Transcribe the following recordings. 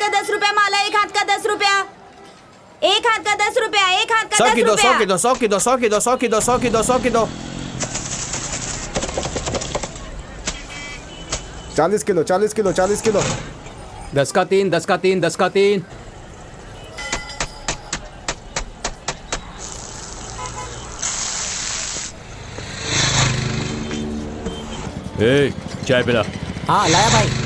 का 10 रुपया माला, एक हाथ का 10 रुपया, एक हाथ का 10 रुपया, एक हाथ का 10 रुपया। 100 की दो, 100 की दो, 100 की दो, 100 की दो, 100 की दो, 100 की दो। 40 किलो, 40 किलो, 40 किलो। 10 का 3, 10 का 3, 10 का 3। ए, चाय पिला। हाँ लाया भाई।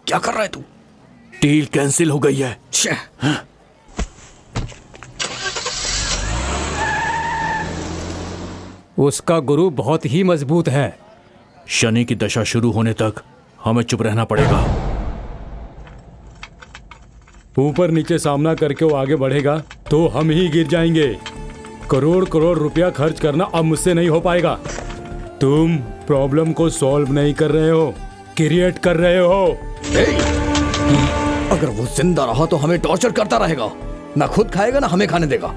क्या कर रहा है तू? डील कैंसिल हो गई है। उसका गुरु बहुत ही मजबूत है। शनि की दशा शुरू होने तक हमें चुप रहना पड़ेगा। ऊपर नीचे सामना करके वो आगे बढ़ेगा तो हम ही गिर जाएंगे। करोड़ करोड़ रुपया खर्च करना अब मुझसे नहीं हो पाएगा। तुम प्रॉब्लम को सॉल्व नहीं कर रहे हो, क्रिएट कर रहे हो। अगर वो जिंदा रहा तो हमें टॉर्चर करता रहेगा, ना खुद खाएगा ना हमें खाने देगा।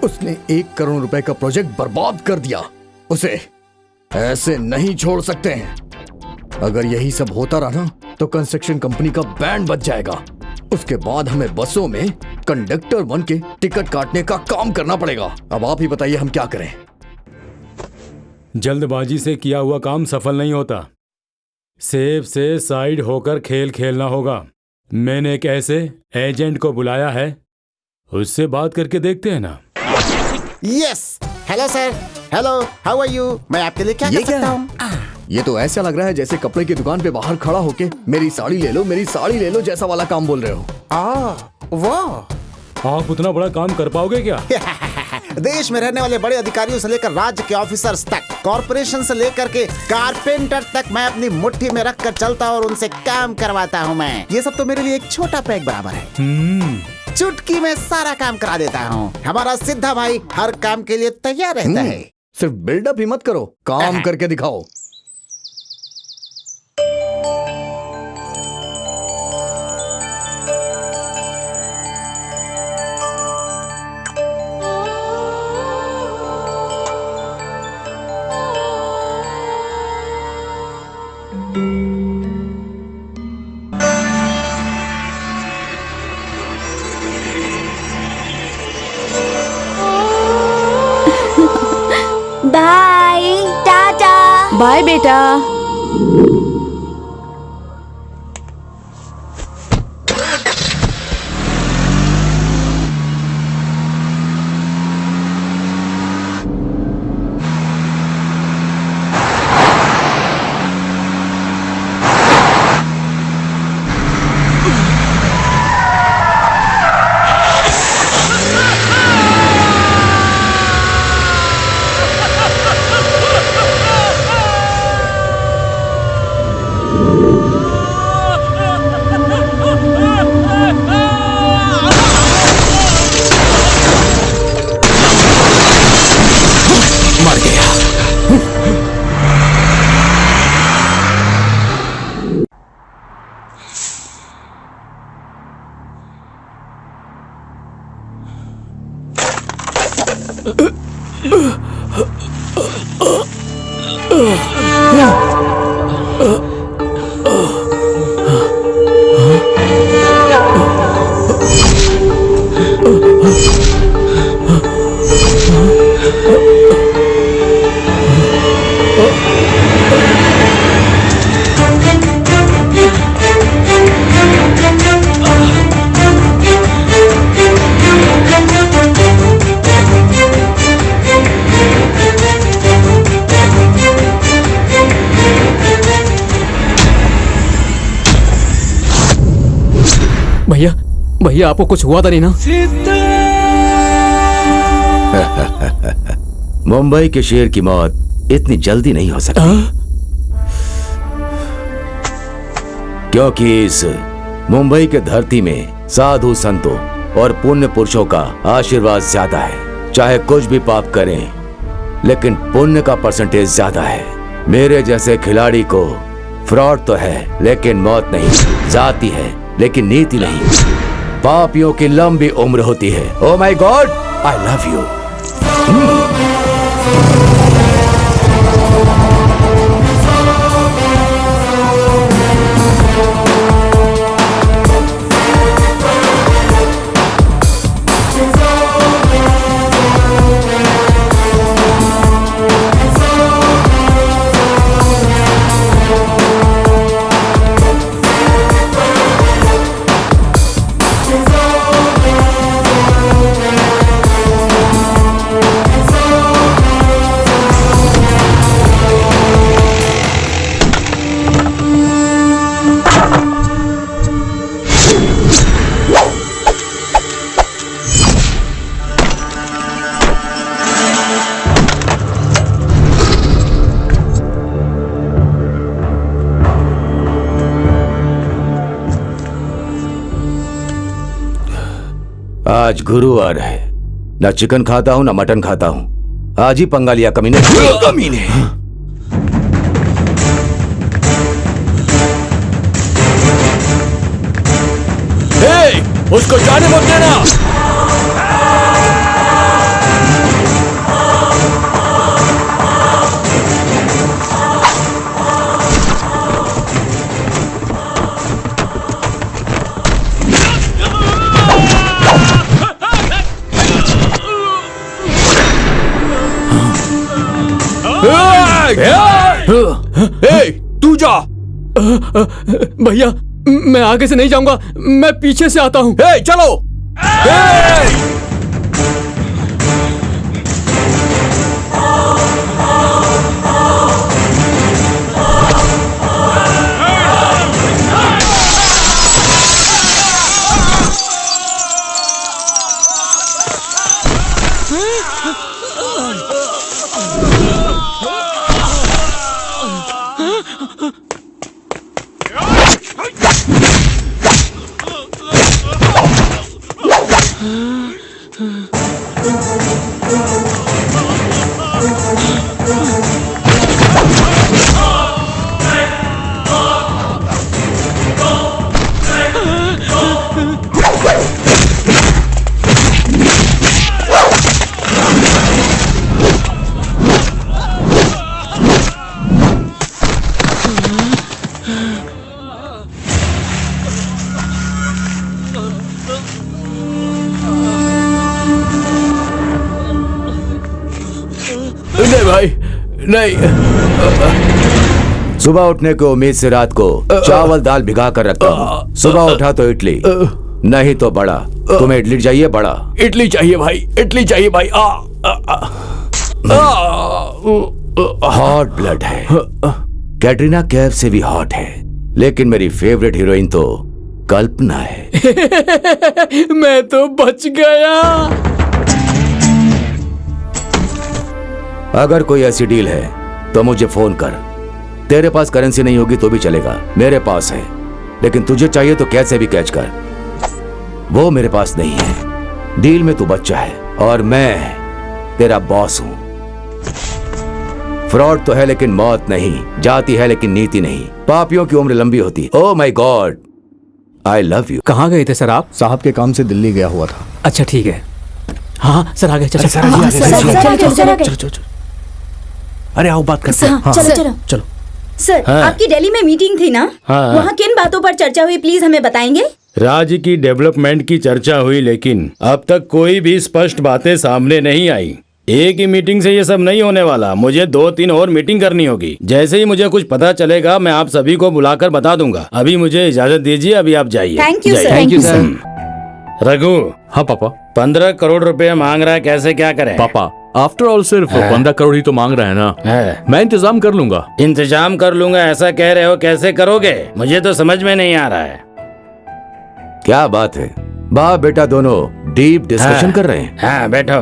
उसने 1 करोड़ रुपए का प्रोजेक्ट बर्बाद कर दिया। उसे ऐसे नहीं छोड़ सकते हैं। अगर यही सब होता रहा तो कंस्ट्रक्शन कंपनी का बैंड बच जाएगा। उसके बाद हमें बसों में कंडक्टर बन के टिकट काटने का काम करना पड़ेगा। अब आप ही बताइए हम क्या करें। जल्दबाजी से किया हुआ काम सफल नहीं होता। सेफ से साइड होकर खेल खेलना होगा। मैंने एक ऐसे एजेंट को बुलाया है, उससे बात करके देखते हैं ना। Yes, hello sir, hello, how are you? मैं आपके लिए क्या कर सकता हूँ? ये तो ऐसा लग रहा है जैसे कपड़े की दुकान पे बाहर खड़ा होके मेरी साड़ी ले लो, मेरी साड़ी ले लो जैसा वाला काम बोल रहे हो। वाह, आप उतना बड़ा काम कर पाओगे क्या? देश में रहने वाले बड़े अधिकारियों से लेकर राज्य के ऑफिसर्स तक, कॉर्पोरेशन से लेकर के कारपेंटर तक मैं अपनी मुट्ठी में रख कर चलता और उनसे काम करवाता हूँ। मैं ये सब तो मेरे लिए एक छोटा पैक बराबर है। चुटकी में सारा काम करा देता हूँ। हमारा सिद्धा भाई हर काम के लिए तैयार रहता है। सिर्फ बिल्डअप ही मत करो, काम करके दिखाओ। बाय बेटा। भैया भैया आपको कुछ हुआ था नहीं ना? मुंबई के शेर की मौत इतनी जल्दी नहीं हो सकती, क्योंकि इस मुंबई के धरती में साधु संतों और पुण्य पुरुषों का आशीर्वाद ज्यादा है। चाहे कुछ भी पाप करें, लेकिन पुण्य का परसेंटेज ज्यादा है। मेरे जैसे खिलाड़ी को फ्रॉड तो है, लेकिन मौत नहीं। जाति है, लेकिन नीति नहीं। पापियों की लंबी उम्र होती है। Oh my God, I love you. आज गुरुवार है, ना चिकन खाता हूं ना मटन खाता हूं। आज ही पंगा लिया कमीने। कमीने उसको जाने मत देना। तू जा। भैया मैं आगे से नहीं जाऊंगा, मैं पीछे से आता हूं। चलो। नहीं। सुबह उठने की उम्मीद से रात को चावल दाल भिगा कर रखता हूँ। सुबह उठा तो इडली, नहीं तो बड़ा। तुम्हें इडली चाहिए? बड़ा इडली चाहिए भाई, इडली चाहिए भाई। हॉट ब्लड है, कैटरीना कैफ से भी हॉट है, लेकिन मेरी फेवरेट हीरोइन तो कल्पना है। मैं तो बच गया। अगर कोई ऐसी डील है तो मुझे फोन कर। तेरे पास करेंसी नहीं होगी तो भी चलेगा, मेरे पास है। लेकिन तुझे चाहिए तो कैसे भी कैच कर, वो मेरे पास नहीं है। डील में तू बच्चा है और मैं तेरा बॉस हूं। फ्रॉड तो है लेकिन मौत नहीं, जाती है लेकिन नीति नहीं, पापियों की उम्र लंबी होती। ओह my God, I love you. कहाँ गए थे सर आप? साहब के काम से दिल्ली गया हुआ था। अच्छा ठीक है। हाँ सर आ गए। चलो चलो अरे आओ बात करते हैं। चलो चलो। सर, आपकी दिल्ली में मीटिंग थी ना? हाँ। वहाँ किन बातों पर चर्चा हुई, प्लीज हमें बताएंगे? राज्य की डेवलपमेंट की चर्चा हुई, लेकिन अब तक कोई भी स्पष्ट बातें सामने नहीं आई। एक ही मीटिंग से ये सब नहीं होने वाला, मुझे 2-3 और मीटिंग करनी होगी। जैसे ही मुझे कुछ पता चलेगा मैं आप सभी को बुलाकर बता दूंगा। अभी मुझे इजाजत दीजिए, अभी आप जाइए। Thank you sir. Thank you sir. Raghu, हाँ पापा। 15 करोड़ रुपए मांग रहा है, कैसे क्या करें? पापा आफ्टर ऑल सिर्फ 15 करोड़ ही तो मांग रहा है ना। है। मैं इंतजाम कर लूंगा। इंतजाम कर लूंगा ऐसा कह रहे हो, कैसे करोगे? मुझे तो समझ में नहीं आ रहा है। क्या बात है, बाप बेटा दोनों डीप डिस्कशन कर रहे हैं। हाँ बैठो।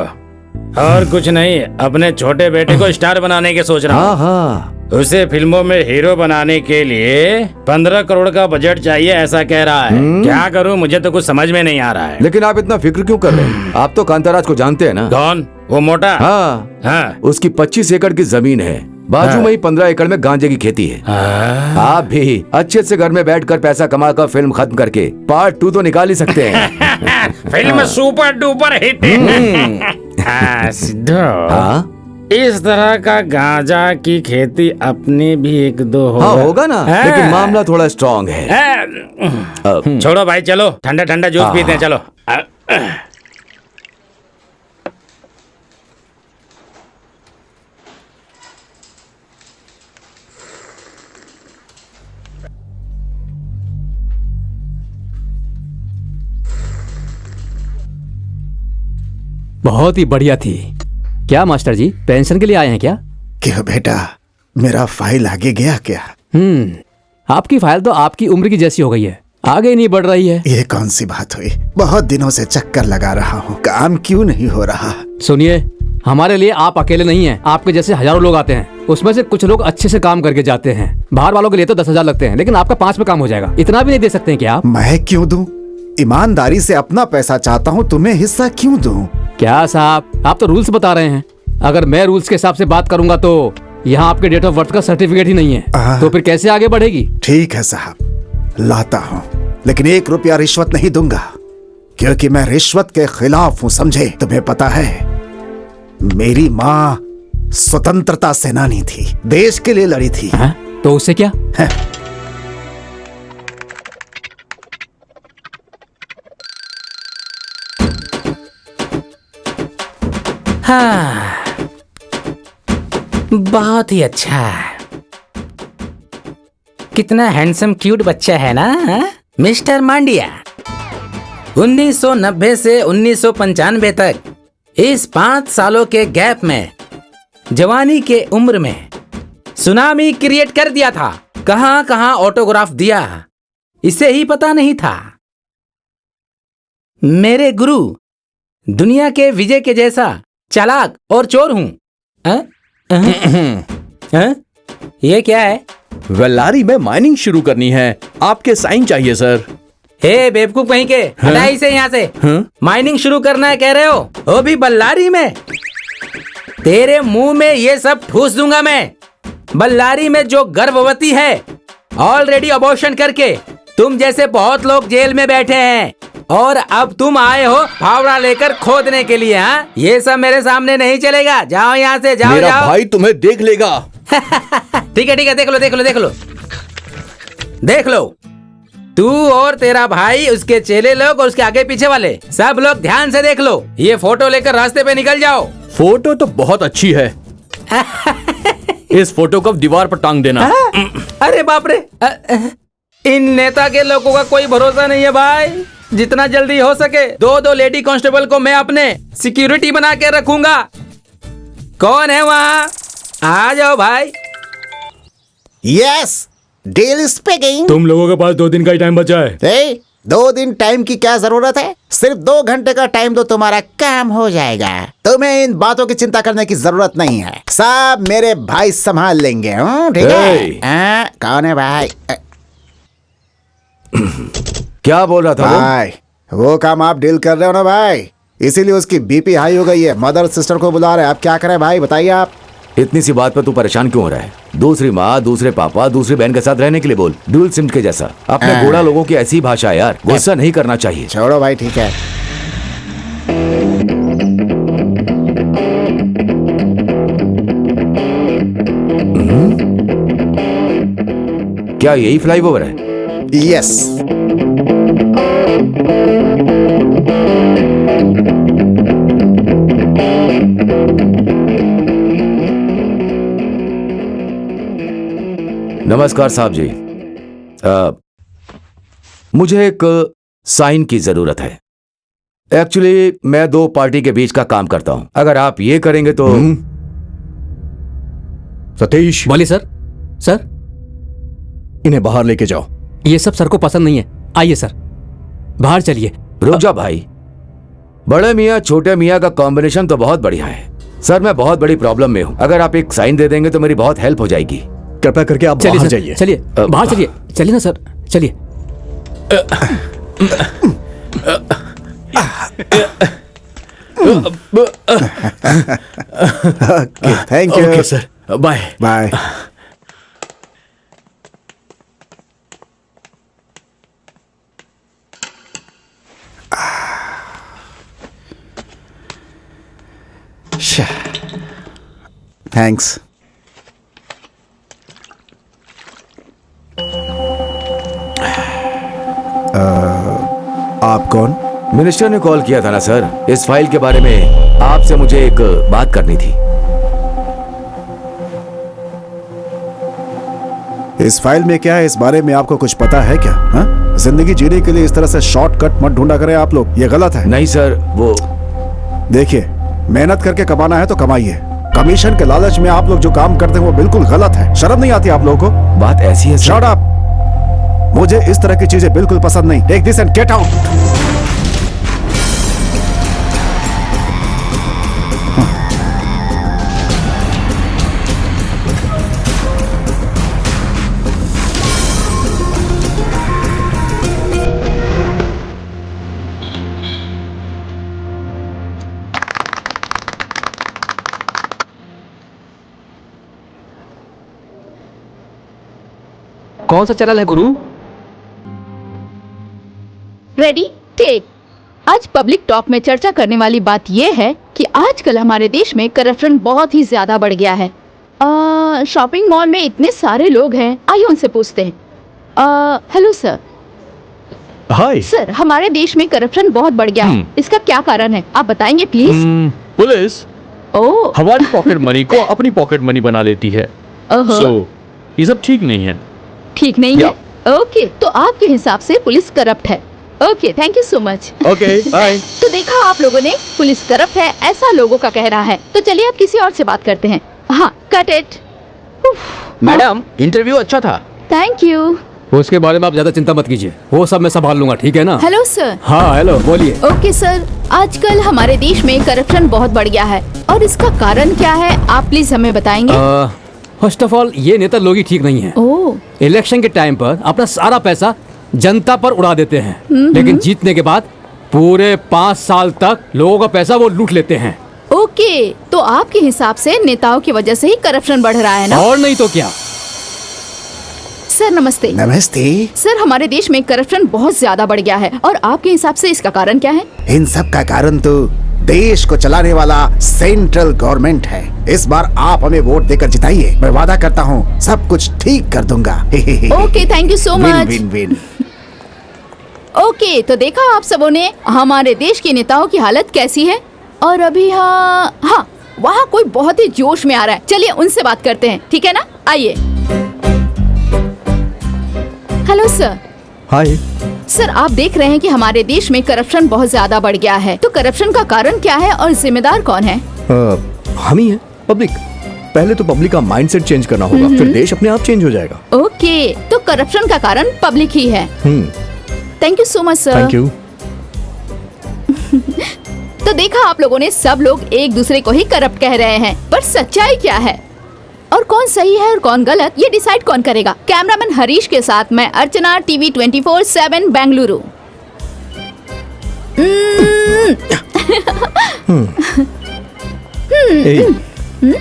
और कुछ नहीं, अपने छोटे बेटे को स्टार बनाने के सोच रहा हूँ। हाँ, उसे फिल्मों में हीरो बनाने के लिए 15 करोड़ का बजट चाहिए ऐसा कह रहा है। क्या करूँ, मुझे तो कुछ समझ में नहीं आ रहा है। लेकिन आप इतना फिक्र क्यों कर रहे हैं? आप तो कांताराज को जानते हैं ना? कौन? वो मोटा? हाँ, हाँ। उसकी 25 एकड़ की जमीन है, बाजू में ही 15 एकड़ में गांजे की खेती है। आप भी अच्छे से घर में बैठकर पैसा कमाकर फिल्म खत्म करके पार्ट 2 तो निकाल ही सकते हैं। Film super duper hit. हाँ, सिद्धू, हाँ इस तरह का गांजा की खेती अपने भी 1-2 होगा। हाँ होगा ना, लेकिन मामला थोड़ा स्ट्रॉन्ग है। छोड़ो भाई, चलो ठंडा ठंडा जूस पीते हैं, चलो। बहुत ही बढ़िया थी। क्या मास्टर जी, पेंशन के लिए आए हैं क्या? क्यों बेटा, मेरा फाइल आगे गया क्या? आपकी फाइल तो आपकी उम्र की जैसी हो गई है, आगे नहीं बढ़ रही है। ये कौन सी बात हुई? बहुत दिनों से चक्कर लगा रहा हूँ, काम क्यों नहीं हो रहा? सुनिए, हमारे लिए आप अकेले नहीं हैं, आपके जैसे हजारों लोग आते हैं। उसमें से कुछ लोग अच्छे से काम करके जाते हैं। बाहर वालों के लिए तो 10,000 लगते हैं, लेकिन आपका 5 में काम हो जाएगा। इतना भी नहीं दे सकते हैं क्या आप? मैं क्यों दूं? ईमानदारी से अपना पैसा चाहता हूँ, तुम्हें हिस्सा क्यों दूं? क्या साहब, आप तो रूल्स बता रहे हैं। अगर मैं रूल्स के हिसाब से बात करूंगा तो यहाँ आपके डेट ऑफ बर्थ का सर्टिफिकेट ही नहीं है, तो फिर कैसे आगे बढ़ेगी? ठीक है साहब, लाता हूँ, लेकिन 1 रुपया रिश्वत नहीं दूंगा, क्योंकि मैं रिश्वत के खिलाफ हूँ, समझे? तुम्हें पता है, मेरी माँ स्वतंत्रता सेनानी थी, देश के लिए लड़ी थी। तो उससे क्या? हाँ, बहुत ही अच्छा। कितना हैंडसम क्यूट बच्चा है ना, मिस्टर मांडिया। 1990 से 1995 तक इस 5 सालों के गैप में जवानी के उम्र में सुनामी क्रिएट कर दिया था। कहां कहां ऑटोग्राफ दिया, इसे ही पता नहीं था। मेरे गुरु दुनिया के विजय के जैसा चालाक और चोर हूं। ये क्या है? वेल्लारी में माइनिंग शुरू करनी है, आपके साइन चाहिए सर। हे बेवकूफ कहीं के, हटा इसे यहाँ से। माइनिंग शुरू करना है कह रहे हो, वो भी बल्लारी में? तेरे मुंह में ये सब ठूस दूंगा मैं। बल्लारी में जो गर्भवती है, ऑलरेडी अबॉर्शन करके तुम जैसे बहुत लोग जेल में बैठे हैं, और अब तुम आए हो फावड़ा लेकर खोदने के लिए। हाँ, ये सब मेरे सामने नहीं चलेगा। जाओ यहाँ से, जाओ मेरा जाओ। भाई तुम्हें देख लेगा। ठीक है, देख लो देख लो देख लो देख लो। तू और तेरा भाई, उसके चेले लोग और उसके आगे पीछे वाले सब लोग ध्यान से देख लो। ये फोटो लेकर रास्ते पे निकल जाओ। फोटो तो बहुत अच्छी है। इस फोटो को दीवार पर टांग देना। अरे बाप रे, इन नेता के लोगों का कोई भरोसा नहीं है भाई। जितना जल्दी हो सके दो लेडी कांस्टेबल को मैं अपने सिक्योरिटी बना के रखूंगा। कौन है वहाँ? आ जाओ भाई। Yes, deal speaking. तुम लोगों के पास 2 दिन का ही टाइम बचा है। 2 दिन टाइम की क्या जरूरत है? सिर्फ 2 घंटे का टाइम दो, तुम्हारा काम हो जाएगा। तुम्हें इन बातों की चिंता करने की जरूरत नहीं है, सब मेरे भाई संभाल लेंगे। ठीक है? कौन है भाई? क्या बोल रहा था भाई वो काम आप डील कर रहे हो ना भाई, इसीलिए उसकी बीपी हाई हो गई है। मदर सिस्टर को बुला रहे हैं, आप क्या करें भाई बताइए आप। इतनी सी बात पर तू परेशान क्यों हो रहा है? दूसरी माँ, दूसरे पापा, दूसरी बहन के साथ रहने के लिए बोल। ड्यूल सिम के जैसा। अपने गोड़ा लोगों की ऐसी भाषा है यार, गुस्सा नहीं करना चाहिए। छोड़ो भाई, ठीक है। क्या यही फ्लाईओवर है? यस। नमस्कार साहब जी, मुझे एक साइन की जरूरत है। एक्चुअली मैं 2 पार्टी के बीच का काम करता हूं। अगर आप ये करेंगे तो। सतीश, बोलिए सर। सर, इन्हें बाहर लेके जाओ। ये सब सर को पसंद नहीं है। आइए सर, बाहर चलिए। रुक जा भाई, बड़े मियाँ छोटे मियाँ का कॉम्बिनेशन तो बहुत बढ़िया है। सर मैं बहुत बड़ी प्रॉब्लम में हूँ, अगर आप एक साइन दे देंगे तो मेरी बहुत हेल्प हो जाएगी। कृपया करके आप बाहर जाइए। चलिए बाहर चलिए। चलिए ना सर, चलिए। Thank you. Okay sir, bye bye. Thanks. आप कौन? मिनिस्टर ने कॉल किया था ना सर, इस फाइल के बारे में आपसे मुझे एक बात करनी थी। इस फाइल में क्या है, इस बारे में आपको कुछ पता है क्या? हा? जिंदगी जीने के लिए इस तरह से शॉर्टकट मत ढूंढा करें आप लोग, ये गलत है। नहीं सर, वो देखिए, मेहनत करके कमाना है तो कमाइए। कमीशन के लालच में आप लोग जो काम करते हैं वो बिल्कुल गलत है। शर्म नहीं आती आप लोगों को? बात ऐसी है। शट अप, मुझे इस तरह की चीजें बिल्कुल पसंद नहीं। Take this and get out. कौन सा चैनल है गुरु? Ready take. आज पब्लिक टॉक में चर्चा करने वाली बात यह है कि आजकल हमारे देश में करप्शन बहुत ही ज्यादा बढ़ गया है। शॉपिंग मॉल में इतने सारे लोग हैं, आइए उनसे पूछते हैं। Hello sir. हाय सर, हमारे देश में करप्शन बहुत बढ़ गया है, इसका क्या कारण है आप बताएंगे प्लीज? पुलिस ओह, हमारी पॉकेट मनी को अपनी पॉकेट मनी बना लेती है। सो ये सब ठीक नहीं है। ठीक नहीं है? ओके, तो आपके हिसाब से पुलिस करप्ट है। Okay, thank you so much. Okay, bye. तो देखा आप लोगों ने, पुलिस करप्ट है ऐसा लोगों का कहना है। तो चलिए आप किसी और से बात करते हैं। हाँ, कट इट। मैडम, इंटरव्यू अच्छा था। Thank you. उसके बारे में आप ज्यादा चिंता मत कीजिए, वो सब मैं संभाल लूंगा, ठीक है ना? Hello sir. हाँ हेलो, बोलिए। ओके सर, आजकल हमारे देश में करप्शन बहुत बढ़ गया है और इसका कारण क्या है आप प्लीज हमें बताएंगे? फर्स्ट ऑफ ऑल, ये नेता लोग ही ठीक नहीं है। इलेक्शन के टाइम पर अपना सारा पैसा जनता पर उड़ा देते हैं, लेकिन जीतने के बाद पूरे 5 साल तक लोगों का पैसा वो लूट लेते हैं। ओके, तो आपके हिसाब से नेताओं की वजह से ही करप्शन बढ़ रहा है ना? और नहीं तो क्या। सर नमस्ते। नमस्ते। सर, हमारे देश में करप्शन बहुत ज्यादा बढ़ गया है और आपके हिसाब से इसका कारण क्या है? इन सब का कारण तो देश को चलाने वाला सेंट्रल गवर्नमेंट है। इस बार आप हमें वोट देकर जिताइए, मैं वादा करता हूँ सब कुछ ठीक कर दूंगा। Okay, thank you so much. Win win win. Okay, तो देखा आप सबों ने हमारे देश के नेताओं की हालत कैसी है। और अभी हाँ, वहाँ कोई बहुत ही जोश में आ रहा है। चलिए उनसे बात करते हैं, ठीक है ना? आइए। Hello sir. हाय सर, आप देख रहे हैं कि हमारे देश में करप्शन बहुत ज्यादा बढ़ गया है। तो करप्शन का कारण क्या है और जिम्मेदार कौन है? हम ही है, पब्लिक। पहले तो पब्लिक का माइंडसेट चेंज करना होगा, फिर देश अपने आप चेंज हो जाएगा। ओके, तो करप्शन का कारण पब्लिक ही है। Thank you so much sir. Thank you. तो देखा आप लोगों ने, सब लोग एक दूसरे को ही करप्ट कह रहे हैं, पर सच्चाई क्या है और कौन सही है और कौन गलत, ये डिसाइड कौन करेगा? कैमरामैन हरीश के साथ मैं अर्चना, टीवी 24/7 बेंगलुरु।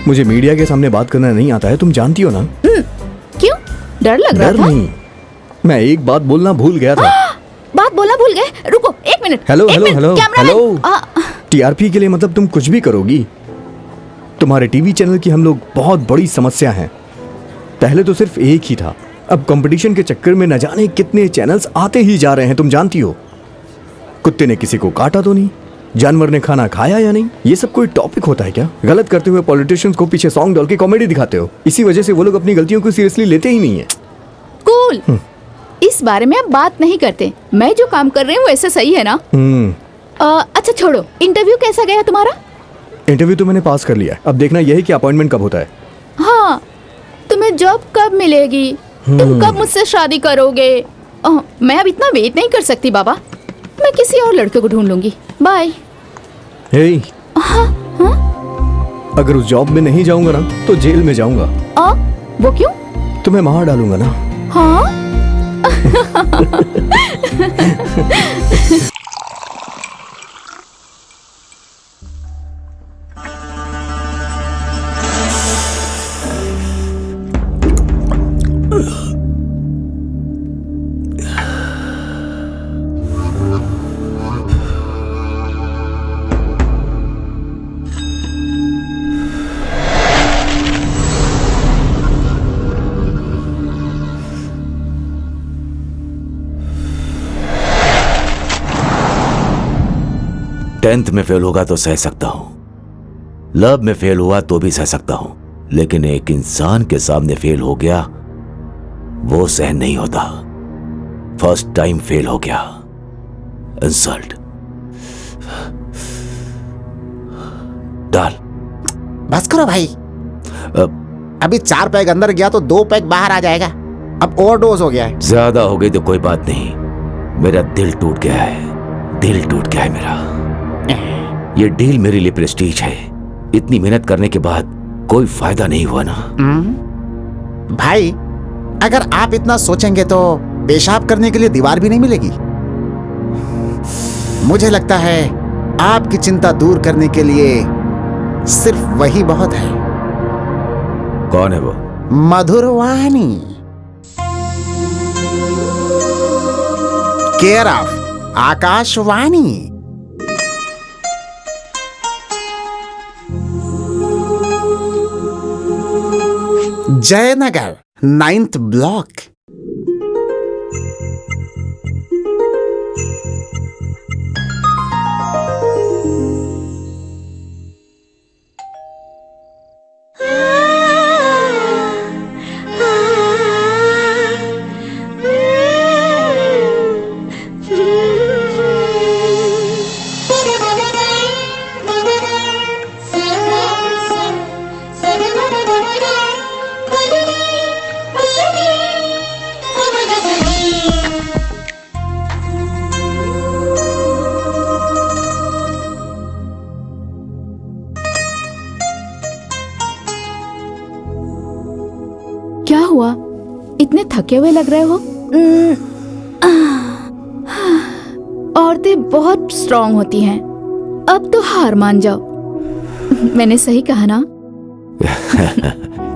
मुझे मीडिया के सामने बात करना नहीं आता है, तुम जानती हो ना। क्यों? डर लग रहा था? नहीं, मैं एक बात बोलना भूल गया था। बात बोलना भूल गए? रुको एक मिनट। हेलो एक hello minute, hello cameraman. Hello. TRP के लिए मतलब तुम कुछ भी करोगी? तुम्हारे टीवी चैनल की हम लोग बहुत बड़ी समस्या हैं। पहले तो सिर्फ एक ही था, अब कंपटीशन के चक्कर में न जाने कितने चैनल्स आते ही जा रहे हैं, तुम जानती हो। कुत्ते ने किसी को काटा तो नहीं, जानवर ने खाना खाया या नहीं, ये सब कोई टॉपिक होता है क्या? गलत करते हुए पॉलिटिशियंस को पीछे सॉन्ग डाल के कॉमेडी दिखाते हो, इसी वजह से वो लोग अपनी गलतियों को सीरियसली लेते ही नहीं है। कूल। इस बारे में अब बात नहीं करते। मैं जो काम कर रही हूँ वैसे सही है ना? अच्छा छोड़ो, इंटरव्यू कैसा गया तुम्हारा? इंटरव्यू तो मैंने पास कर लिया, अब देखना यह है कि अपॉइंटमेंट कब होता है। हाँ, तुम्हें जॉब कब मिलेगी? तुम कब मुझसे शादी करोगे? मैं अब इतना वेट नहीं कर सकती बाबा, मैं किसी और लड़के को ढूंढ लूंगी। बाय। हे, अगर उस जॉब में नहीं जाऊंगा ना तो जेल में जाऊंगा। वो क्यों? तुम्हें मार डालूंगा ना। हाँ? टेंथ में फेल होगा तो सह सकता हूं, लव में फेल हुआ तो भी सह सकता हूं, लेकिन एक इंसान के सामने फेल हो गया वो सहन नहीं होता। फर्स्ट टाइम फेल हो गया, इंसल्ट। डाल। बस करो भाई, अभी 4 पैग अंदर गया तो 2 पैग बाहर आ जाएगा। अब ओवरडोज हो गया है। ज्यादा हो गई तो कोई बात नहीं, मेरा दिल टूट गया है, दिल टूट गया है मेरा। ये डील मेरे लिए प्रेस्टीज है, इतनी मेहनत करने के बाद कोई फायदा नहीं हुआ ना। भाई अगर आप इतना सोचेंगे तो पेशाब करने के लिए दीवार भी नहीं मिलेगी। मुझे लगता है आपकी चिंता दूर करने के लिए सिर्फ वही बहुत है। कौन है वो? Madhurvani, care of Akashvani. Jayanagar 9th block. क्या हुआ? इतने थके हुए लग रहे हो। औरतें बहुत स्ट्रांग होती हैं, अब तो हार मान जाओ। मैंने सही कहा ना?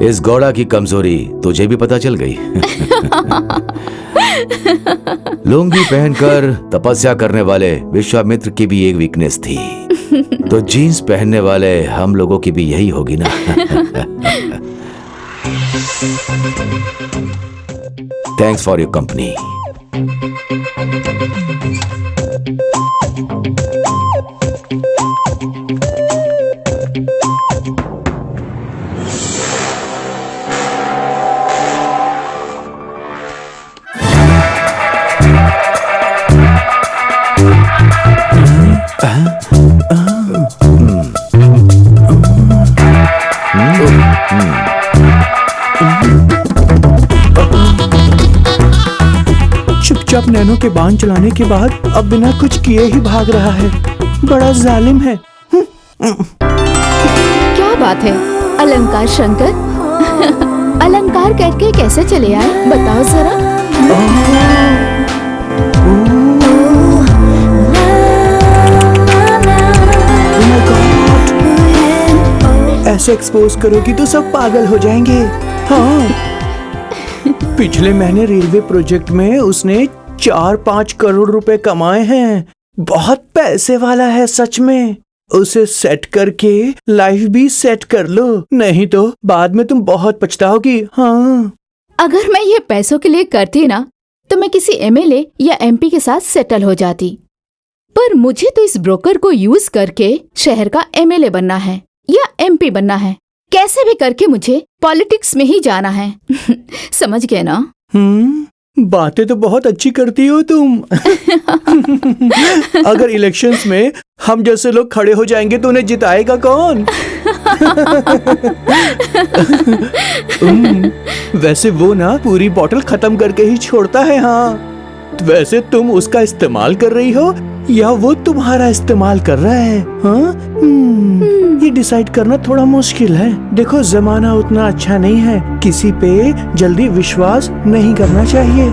इस गौड़ा की कमजोरी तुझे भी पता चल गई। लुंगी पहनकर तपस्या करने वाले विश्वामित्र की भी एक वीकनेस थी, तो जीन्स पहनने वाले हम लोगों की भी यही होगी ना। Thanks for your company. Nano के बाण चलाने के बाद अब बिना कुछ किए ही भाग रहा है। बड़ा जालिम है। क्या बात है अलंकार शंकर? अलंकार करके कैसे चले आए बताओ जरा। ऐसे एक्सपोज करोगी तो सब पागल हो जाएंगे। हाँ, पिछले महीने रेलवे प्रोजेक्ट में उसने 4-5 करोड़ रुपए कमाए हैं। बहुत पैसे वाला है सच में। उसे सेट करके लाइफ भी सेट कर लो, नहीं तो बाद में तुम बहुत पछताओगी। हाँ, अगर मैं ये पैसों के लिए करती ना तो मैं किसी एमएलए या एमपी के साथ सेटल हो जाती, पर मुझे तो इस ब्रोकर को यूज करके शहर का एमएलए बनना है या एमपी बनना है। कैसे भी करके मुझे पॉलिटिक्स में ही जाना है। समझ गए ना? बातें तो बहुत अच्छी करती हो तुम। अगर इलेक्शंस में हम जैसे लोग खड़े हो जाएंगे तो उन्हें जिताएगा कौन? वैसे वो ना पूरी बोतल खत्म करके ही छोड़ता है। हाँ, वैसे तुम उसका इस्तेमाल कर रही हो या वो तुम्हारा इस्तेमाल कर रहा है? हाँ, ये डिसाइड करना थोड़ा मुश्किल है। देखो, जमाना उतना अच्छा नहीं है, किसी पे जल्दी विश्वास नहीं करना चाहिए।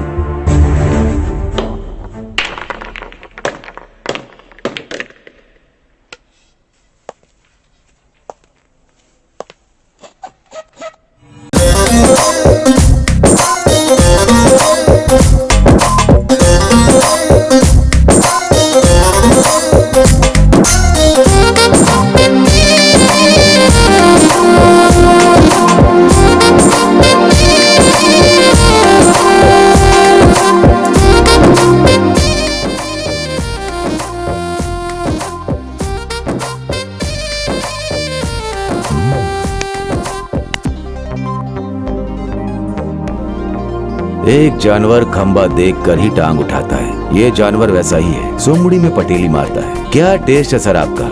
एक जानवर खंबा देखकर ही टांग उठाता है। ये जानवर वैसा ही है, सुमड़ी में पटेली मारता है। क्या टेस्ट है सर आपका?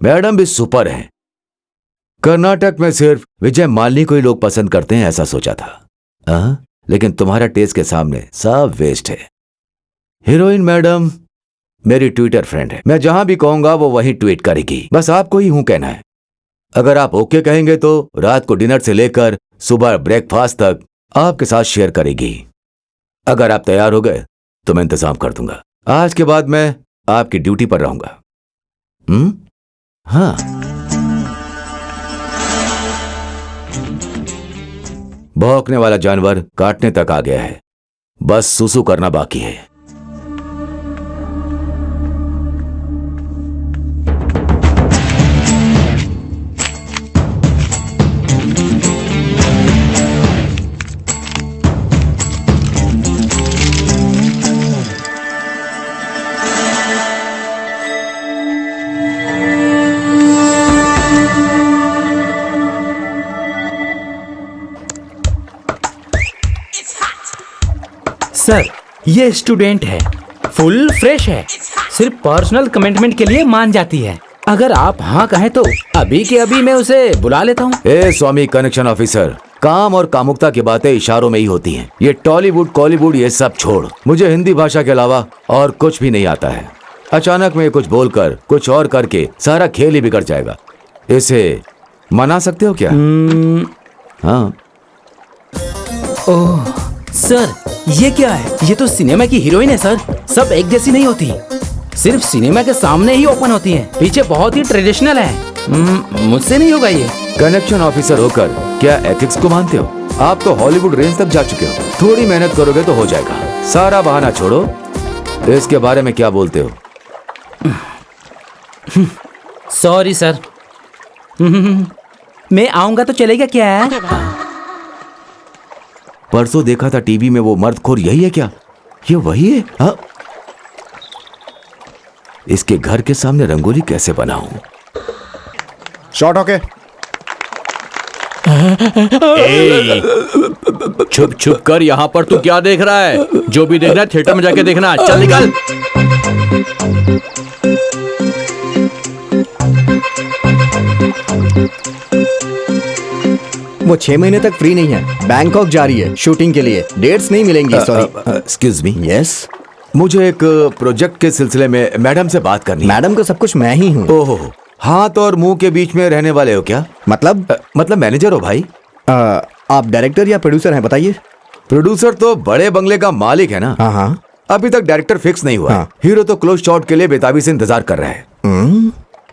मैडम भी सुपर है। कर्नाटक में सिर्फ विजय मालिनी को ही लोग पसंद करते हैं ऐसा सोचा था, लेकिन तुम्हारा टेस्ट के सामने सब वेस्ट है। हीरोइन मैडम मेरी ट्विटर फ्रेंड है, मैं जहां भी कहूंगा वो वहीं ट्वीट करेगी। बस आपको ही हूं कहना है। अगर आप ओके कहेंगे तो रात को डिनर से लेकर सुबह ब्रेकफास्ट तक आपके साथ शेयर करेगी। अगर आप तैयार हो गए तो मैं इंतजाम कर दूंगा। आज के बाद मैं आपकी ड्यूटी पर रहूंगा। हाँ, भौंकने वाला जानवर काटने तक आ गया है, बस सुसु करना बाकी है। सर, ये स्टूडेंट है, फुल फ्रेश है, सिर्फ पर्सनल कमिटमेंट के लिए मान जाती है। अगर आप हाँ कहें तो अभी के अभी मैं उसे बुला लेता हूँ। ए स्वामी कनेक्शन ऑफिसर, काम और कामुकता की बातें इशारों में ही होती हैं। ये टॉलीवुड कॉलीवुड ये सब छोड़, मुझे हिंदी भाषा के अलावा और कुछ भी नहीं आता है। अचानक में कुछ बोलकर कुछ और करके सारा खेल ही बिगड़ जाएगा। इसे मना सकते हो क्या? हाँ। ओह सर, ये क्या है? ये तो सिनेमा की हीरोइन है सर। सब एक जैसी नहीं होती, सिर्फ सिनेमा के सामने ही ओपन होती हैं। पीछे बहुत ही ट्रेडिशनल है। मुझसे नहीं होगा ये। कनेक्शन ऑफिसर होकर क्या एथिक्स को मानते हो? आप तो हॉलीवुड रेंज तक जा चुके हो। थोड़ी मेहनत करोगे तो हो जाएगा। सारा बहाना छोड़ो, इसके बारे में क्या बोलते हो? Sorry sir. मैं आऊंगा तो चलेगा क्या? परसों देखा था टीवी में वो मर्दखोर, यही है क्या? ये वही है? हाँ? इसके घर के सामने रंगोली कैसे बनाऊं? Shot okay. छुप छुप कर यहाँ पर तू क्या देख रहा है? जो भी देखना है थिएटर में जाके देखना। चल निकल। वो 6 महीने तक फ्री नहीं है, बैंकॉक जा रही है शूटिंग के लिए, डेट्स नहीं मिलेंगी। सॉरी। Excuse me. यस, मुझे एक प्रोजेक्ट के सिलसिले में मैडम से बात करनी है। मैडम को सब कुछ मैं ही हूँ। ओहो, हाथ और मुंह के बीच में रहने वाले हो क्या? मतलब मैनेजर हो भाई? आप डायरेक्टर या प्रोड्यूसर हैं, बताइए। प्रोड्यूसर तो बड़े बंगले का मालिक है ना। हाँ हाँ। अभी तक डायरेक्टर फिक्स नहीं हुआ। हाँ। हीरो तो क्लोज शॉट के लिए बेताबी से इंतजार कर रहा है।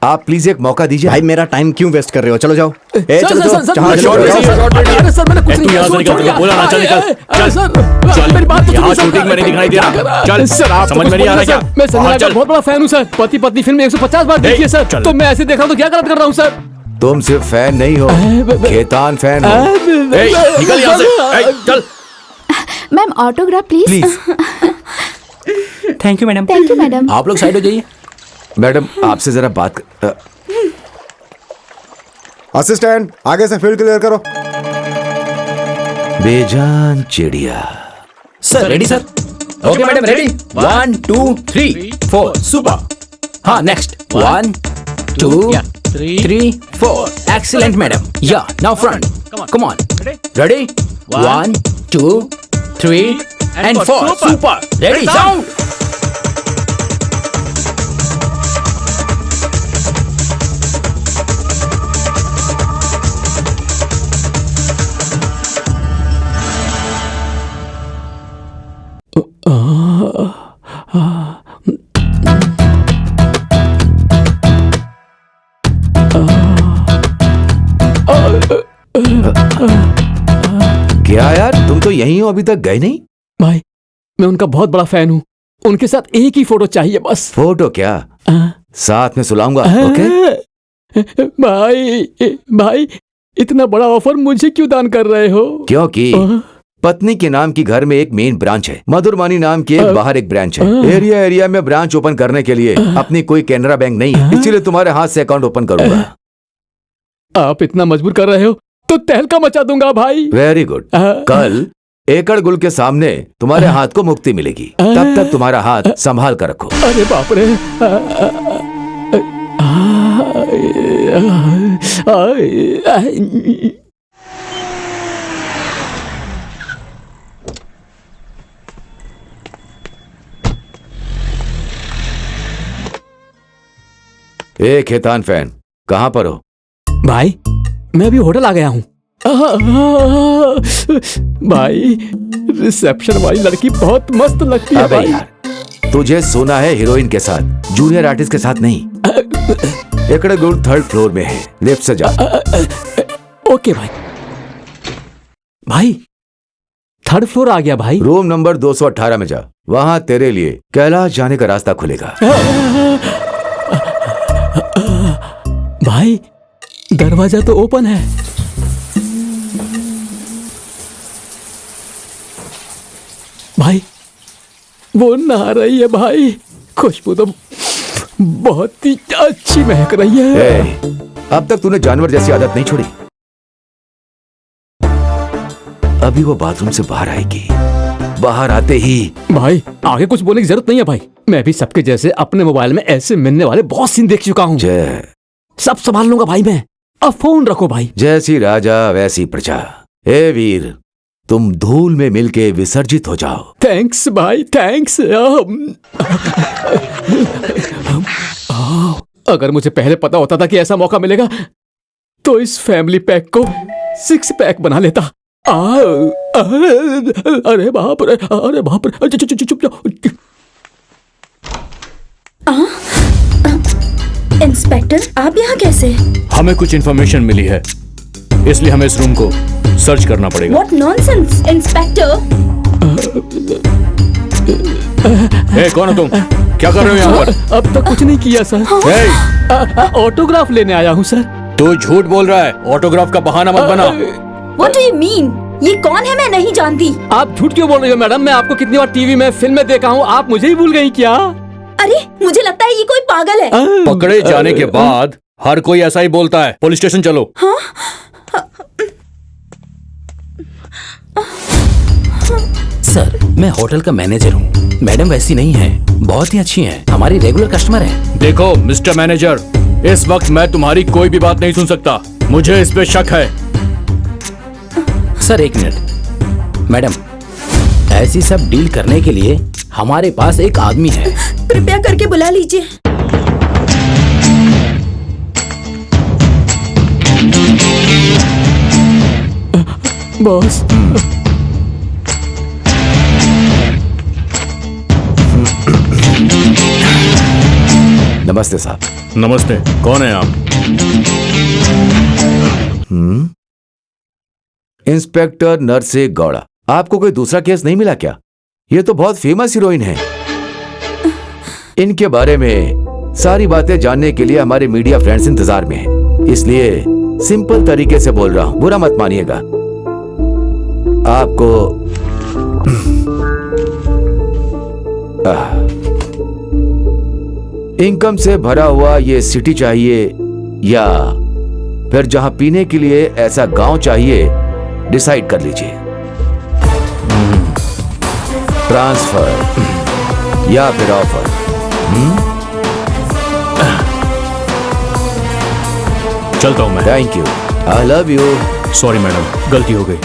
आप प्लीज एक मौका दीजिए। भाई मेरा टाइम क्यों वेस्ट कर रहे हो? चलो जाओ। सर, मैंने कुछ नहीं किया। बोला ना, चल निकल। चल, मेरी बात तो यहाँ सुनो, शूटिंग में नहीं दिखाई दे रहा। चल सर, आप समझ में नहीं आ रहा क्या? मैं संजना का बहुत बड़ा फैन हूँ सर। पति पत्नी फिल्म 150 बार देखी है सर। चल। तो मैं ऐसे देख रहा हूँ तो क्या गलत कर रहा हूँ सर? तुम सिर्फ फैन नहीं हो, खेतान फैन हो। निकल यहाँ से। चल। Ma'am autograph please. Thank you madam. Thank you madam. आप लोग साइड हो जाइए। मैडम आपसे जरा बात असिस्टेंट, आगे से फील्ड क्लियर करो। बेजान चिड़िया। Sir ready sir? Okay madam ready. 1 2 3 4 super. हाँ नेक्स्ट 1 2 3 4 एक्सीलेंट मैडम। या now front come on. Ready 1 2 3 and 4 super. Ready sound. क्या यार, तुम तो यहीं हो, अभी तक गए नहीं? भाई मैं उनका बहुत बड़ा फैन हूँ, उनके साथ एक ही फोटो चाहिए बस। फोटो क्या, साथ में सुलाऊंगा। ओके भाई इतना बड़ा ऑफर मुझे क्यों दान कर रहे हो? क्योंकि पत्नी के नाम की घर में एक मेन ब्रांच है, मधुरवानी नाम की एक बाहर एक ब्रांच है। एरिया में ब्रांच ओपन करने के लिए अपनी कोई कैनरा बैंक नहीं है, इसलिए तुम्हारे हाथ से अकाउंट ओपन करूंगा। आप इतना मजबूर कर रहे हो तो तहलका मचा दूंगा भाई। Very good. कल एकड़ गुल के सामने तुम्हारे हाथ को मुक्ति मिलेगी, तब तक तुम्हारा हाथ संभाल कर रखो। अरे बाप रे। ए खेतान फैन, कहाँ पर हो? भाई मैं अभी होटल आ गया हूँ। भाई रिसेप्शन वाली लड़की बहुत मस्त लगती है। अबे भाई यार, तुझे सोना है हीरोइन के साथ, जूनियर आर्टिस्ट के साथ नहीं। एकड़ गुल 3rd फ्लोर में है, लिफ्ट से जा। ओके भाई। भाई 3rd फ्लोर आ गया भाई। रूम नंबर 218 में जा, वहां तेरे लिए कैलाश जाने का रास्ता खुलेगा। भाई दरवाजा तो ओपन है। भाई वो नहा रही है भाई, खुशबू तो बहुत ही अच्छी महक रही है। अब तक तूने जानवर जैसी आदत नहीं छोड़ी। अभी वो बाथरूम से बाहर आएगी, बाहर आते ही। भाई आगे कुछ बोलने की जरूरत नहीं है भाई, मैं भी सबके जैसे अपने मोबाइल में ऐसे मिलने वाले बहुत सीन देख चुका हूँ। सब संभाल लूंगा भाई मैं, अब फोन रखो भाई। जैसी राजा वैसी प्रजा। ए वीर, तुम धूल में मिलके विसर्जित हो जाओ। थैंक्स भाई थैंक्स। अगर मुझे पहले पता होता था कि ऐसा मौका मिलेगा तो इस फैमिली पैक को 6 पैक बना लेता। अरे बाप रे, अरे बाप रे। चुप जाओ। इंस्पेक्टर आप यहाँ कैसे? हमें कुछ इन्फॉर्मेशन मिली है, इसलिए हमें इस रूम को सर्च करना पड़ेगा। What nonsense, inspector. कौन हो तुम? क्या कर रहे हो यहाँ पर? अब तक कुछ नहीं किया सर। ऑटोग्राफ लेने आया हूँ सर। तू झूठ बोल रहा है, ऑटोग्राफ का बहाना मत बना। What do you mean? ये कौन है? मैं नहीं जानती। आप झूठ क्यों बोल रही हो मैडम? मैं आपको कितनी बार टीवी में फिल्म में देखा हूँ, आप मुझे ही भूल गई क्या? अरे मुझे लगता है ये कोई पागल है। पकड़े जाने के बाद हर कोई ऐसा ही बोलता है। पुलिस स्टेशन चलो। हाँ? सर मैं होटल का मैनेजर हूँ, मैडम वैसी नहीं है, बहुत ही अच्छी हैं, हमारी रेगुलर कस्टमर हैं। देखो मिस्टर मैनेजर, इस वक्त मैं तुम्हारी कोई भी बात नहीं सुन सकता, मुझे इस पे शक है। सर एक मिनट। मैडम, ऐसी सब डील करने के लिए हमारे पास एक आदमी है। कृपया करके बुला लीजिए। बॉस, नमस्ते साहब। नमस्ते, कौन है आप? इंस्पेक्टर नरसे गौड़ा। आपको कोई दूसरा केस नहीं मिला क्या? ये तो बहुत फेमस हीरोइन है। इनके बारे में सारी बातें जानने के लिए हमारे मीडिया फ्रेंड्स इंतजार में हैं। इसलिए सिंपल तरीके से बोल रहा हूं, बुरा मत मानिएगा। आपको इनकम से भरा हुआ ये सिटी चाहिए या फिर जहां पीने के लिए ऐसा गांव चाहिए, डिसाइड कर लीजिए। ट्रांसफर या फिर ऑफर। चलता हूं मैं। Thank you. I love you. Sorry madam, गलती हो गई।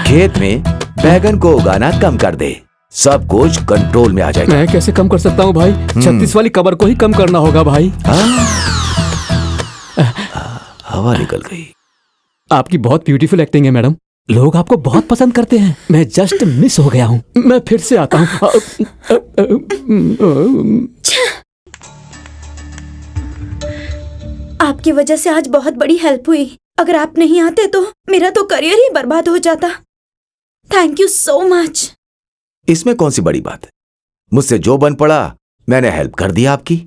खेत में बैगन को उगाना कम कर दे, सब कुछ कंट्रोल में आ जाएगा। मैं कैसे कम कर सकता हूँ भाई? 36 वाली कबर को ही कम करना होगा भाई। हवा निकल गई। आपकी बहुत ब्यूटीफुल एक्टिंग है मैडम, लोग आपको बहुत पसंद करते हैं। मैं जस्ट मिस हो गया हूँ, मैं फिर से आता हूँ। आपकी वजह से आज बहुत बड़ी हेल्प हुई। अगर आप नहीं आते तो मेरा तो करियर ही बर्बाद हो जाता। Thank you so much. इसमें कौन सी बड़ी बात है? मुझसे जो बन पड़ा मैंने हेल्प कर दी आपकी,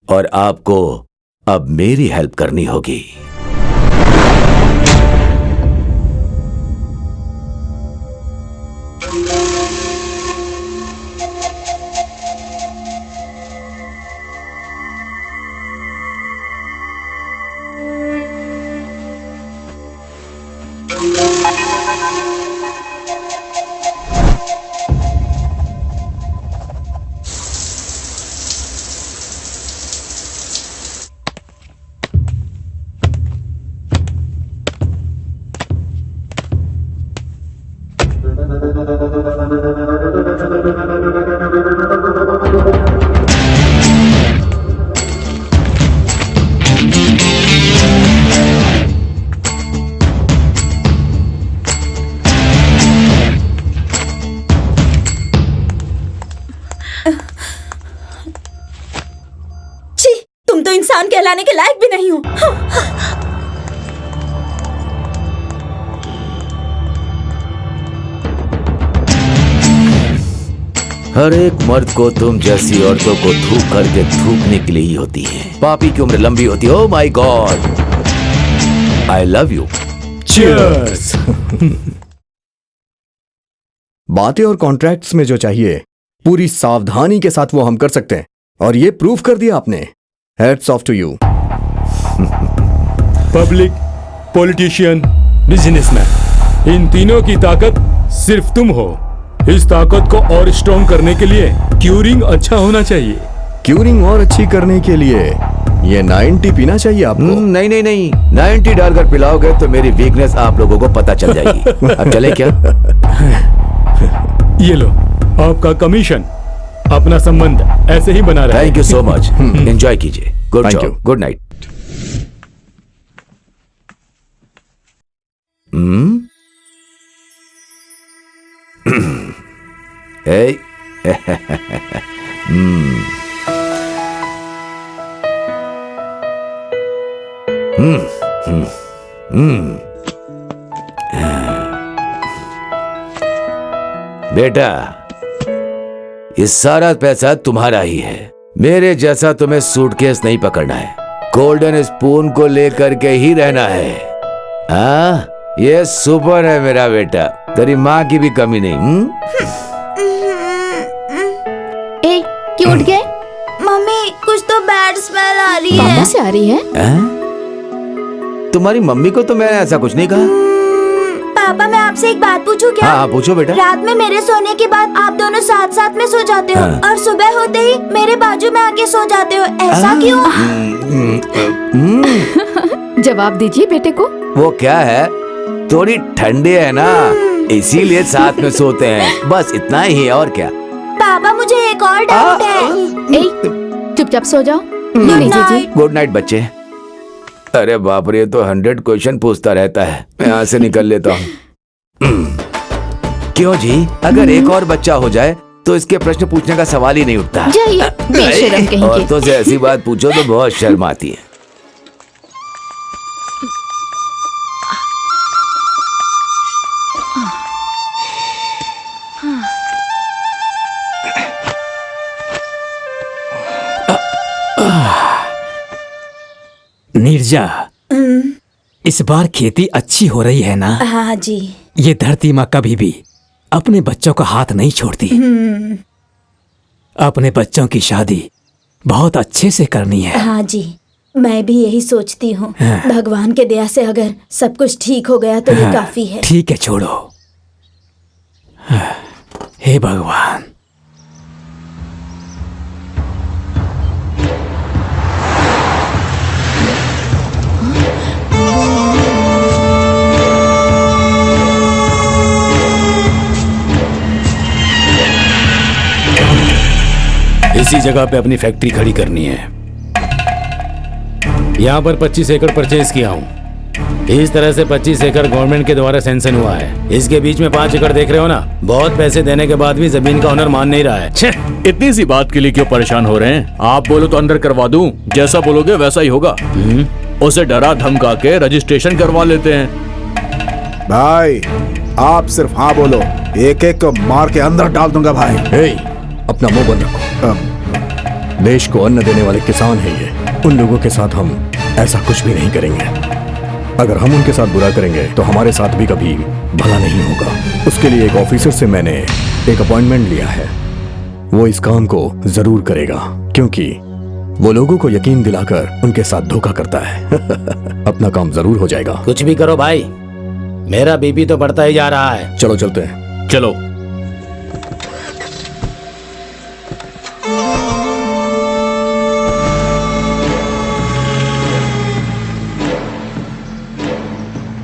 और आपको अब मेरी हेल्प करनी होगी। तुम तो इंसान कहलाने के लायक भी नहीं हो। हर एक मर्द को तुम जैसी औरतों को थूक करके थूकने के लिए ही होती है। पापी की उम्र लंबी होती है। Oh my God, I love you. Cheers. बातें और कॉन्ट्रैक्ट्स में जो चाहिए पूरी सावधानी के साथ वो हम कर सकते हैं, और ये प्रूव कर दिया आपने। Heads off to you. Public, politician, businessman, इन तीनों की ताकत सिर्फ तुम हो। इस ताकत को और स्ट्रॉन्ग करने के लिए क्यूरिंग अच्छा होना चाहिए। क्यूरिंग और अच्छी करने के लिए ये 90 पीना चाहिए आपको। नहीं नहीं नहीं, 90 डालकर पिलाओगे तो मेरी वीकनेस आप लोगों को पता चल जाएगी। अब चले क्या? ये लो आपका कमीशन। अपना संबंध ऐसे ही बना रहे। Thank you so much. Enjoy कीजिए। Good Thank job. you. Good night. Hey. बेटा, ये सारा पैसा तुम्हारा ही है। मेरे जैसा तुम्हें सूटकेस नहीं पकड़ना है, गोल्डन स्पून को लेकर के ही रहना है। हाँ, ये सुपर है मेरा बेटा, तेरी माँ की भी कमी नहीं। ए, क्यों उठ गए? मम्मी, कुछ तो बैड स्मेल आ रही कहाँ है। से आ रही है? तुम्हारी मम्मी को तो मैंने ऐसा कुछ नहीं कहा। पापा, मैं आपसे एक बात पूछूं क्या? हाँ पूछो बेटा। रात में मेरे सोने के बाद आप दोनों साथ साथ में सो जाते हो, और सुबह होते ही मेरे बाजू में आके सो जाते हो, ऐसा क्यों? जवाब दीजिए बेटे को। वो क्या है, थोड़ी ठंडी है ना, इसीलिए साथ में सोते हैं, बस इतना ही है, और क्या। पापा मुझे एक और डाउट है। ए, चुपचाप सो जाओ। ये लीजिए जी। गुड नाइट बच्चे। अरे बाप रे, तो 100 क्वेश्चन पूछता रहता है, मैं यहाँ से निकल लेता हूँ। क्यों जी, अगर एक और बच्चा हो जाए तो इसके प्रश्न पूछने का सवाल ही नहीं उठता। जाइए, बेशरम कहीं के। औरतों से ऐसी बात पूछो तो बहुत शर्म आती है। नीरजा, इस बार खेती अच्छी हो रही है ना? हाँ जी। ये धरती माँ कभी भी अपने बच्चों का हाथ नहीं छोड़ती। अपने बच्चों की शादी बहुत अच्छे से करनी है। हाँ जी, मैं भी यही सोचती हूँ। भगवान के दया से अगर सब कुछ ठीक हो गया तो ये काफी है। ठीक है, छोड़ो। हे भगवान। इसी जगह पे अपनी फैक्ट्री खड़ी करनी है। यहाँ पर 25 एकड़ परचेज किया हूँ। इस तरह से 25 एकड़ गवर्नमेंट के द्वारा सैंक्शन हुआ है। इसके बीच में 5 एकड़ देख रहे हो ना, बहुत पैसे देने के बाद भी जमीन का ओनर मान नहीं रहा है। इतनी सी बात के लिए क्यों परेशान हो रहे हैं? आप बोलो तो अंदर करवा दूं, जैसा बोलोगे वैसा ही होगा। उसे डरा धमका के रजिस्ट्रेशन करवा लेते हैं। भाई आप सिर्फ हाँ बोलो, एक एक को मार के अंदर डाल दूंगा भाई। अपना मुंह बंद रखो। देश को अन्न देने वाले किसान हैं ये। उन लोगों के साथ हम ऐसा कुछ भी नहीं करेंगे। अगर हम उनके साथ बुरा करेंगे तो हमारे साथ भी कभी भला नहीं होगा। उसके लिए एक ऑफिसर से मैंने एक अपॉइंटमेंट लिया है। वो इस काम को जरूर करेगा, क्योंकि वो लोगों को यकीन दिलाकर उनके साथ धोखा करता है। अपना काम जरूर हो जाएगा। कुछ भी करो भाई, मेरा बीपी तो बढ़ता ही जा रहा है। चलो चलते हैं। चलो।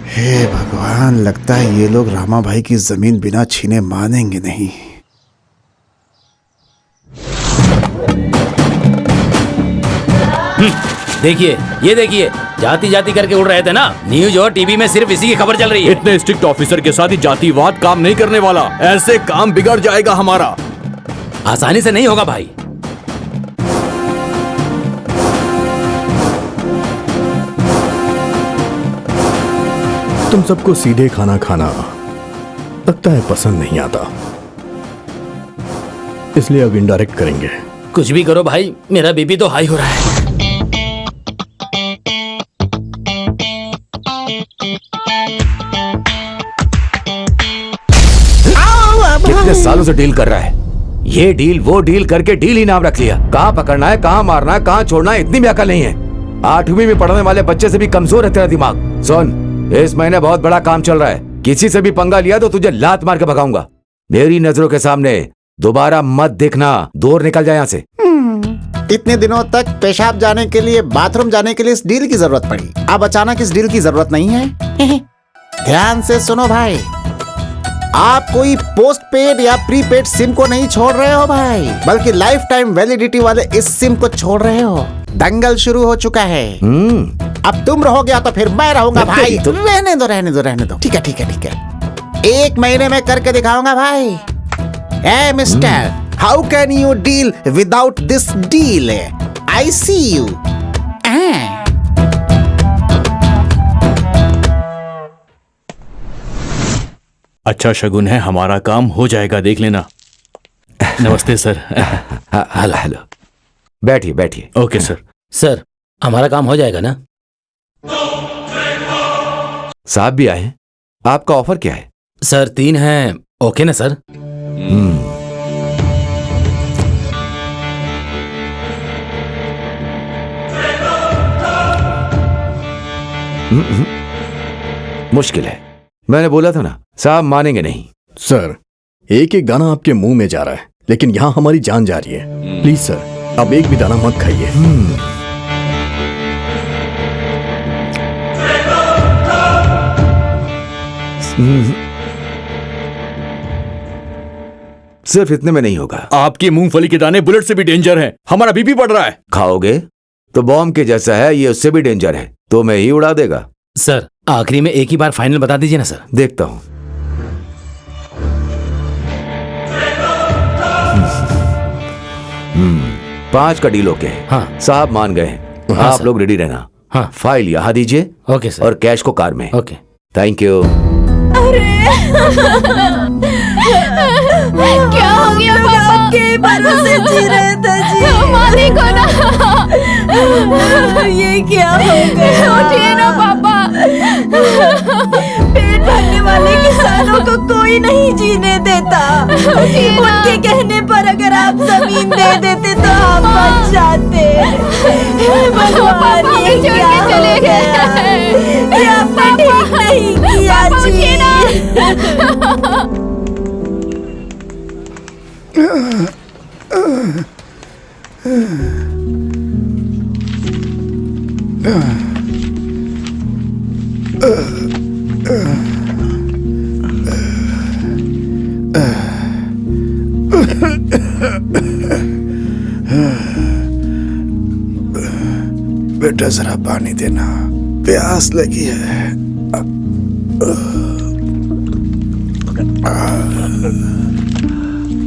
हे भगवान, लगता है ये लोग रामा भाई की जमीन बिना छीने मानेंगे नहीं। देखिए, ये देखिए, जाति जाति करके उड़ रहे थे ना। न्यूज और टीवी में सिर्फ इसी की खबर चल रही है। इतने स्ट्रिक्ट ऑफिसर के साथ ही जातिवाद काम नहीं करने वाला। ऐसे काम बिगड़ जाएगा हमारा। आसानी से नहीं होगा भाई। तुम सबको सीधे खाना खाना लगता है पसंद नहीं आता, इसलिए अब इनडायरेक्ट करेंगे। कुछ भी करो भाई, मेरा बीपी तो हाई हो रहा है। कितने सालों से डील कर रहा है, ये डील वो डील करके डील ही नाम रख लिया। कहाँ पकड़ना है, कहाँ मारना है, कहाँ छोड़ना है, इतनी भी अकल नहीं है। 8वीं में पढ़ने वाले बच्चे से भी कमजोर है तेरा दिमाग। सुन, इस महीने बहुत बड़ा काम चल रहा है। किसी से भी पंगा लिया तो तुझे लात मार के भगाऊंगा। मेरी नजरों के सामने दोबारा मत दिखना, दूर निकल जाए यहाँ से। इतने दिनों तक पेशाब जाने के लिए, बाथरूम जाने के लिए इस डील की जरूरत पड़ी। अब अचानक इस डील की जरूरत नहीं है। ध्यान से सुनो भाई, आप कोई पोस्ट पेड या प्रीपेड सिम को नहीं छोड़ रहे हो भाई, बल्कि लाइफ टाइम वैलिडिटी वाले इस सिम को छोड़ रहे हो। दंगल शुरू हो चुका है। अब तुम रहोगे या तो फिर मैं रहूंगा भाई। रहने दो रहने दो रहने दो। ठीक है ठीक है ठीक है, 1 महीने में करके दिखाऊंगा भाई। ए mister, how can you deal without this deal? I see you. अच्छा शगुन है, हमारा काम हो जाएगा, देख लेना। नमस्ते सर। हेलो हेलो, बैठिए बैठिए। Okay sir. सर, हमारा काम हो जाएगा ना? साहब भी आए हैं, आपका ऑफर क्या है? सर 3 हैं, ओके ना सर? मुश्किल है, मैंने बोला था ना, साहब मानेंगे नहीं। सर, एक एक दाना आपके मुंह में जा रहा है, लेकिन यहाँ हमारी जान जा रही है। प्लीज सर, अब एक भी दाना मत खाइए। सिर्फ इतने में नहीं होगा। आपकी मूंगफली के दाने बुलेट से भी डेंजर हैं। हमारा बीपी बढ़ रहा है। खाओगे तो बॉम्ब के जैसा है, ये उससे भी डेंजर है, तो मैं ही उड़ा देगा। सर आखिरी में एक ही बार फाइनल बता दीजिए ना सर। देखता हूं। पांच का डील ओके। हाँ साहब मान गए हैं। हाँ, आप सर। लोग रेडी रहना। हाँ फाइल यहाँ दीजिए। Okay sir. और कैश को कार में। Okay thank you. क्या हो गया पापा? आपके भरोसे जी रहे थे जी। मालिक हो ना। ये क्या हो गया? उठिए ना पापा। पेट भरने वाले किसानों को कोई नहीं जीने देता। उनके कहने पर अगर आप जमीन दे देते तो आप बच जाते। भगवान ये क्या हो चले गया? ये आपने ठीक नहीं किया जी। बेटा जरा पानी देना, प्यास लगी है।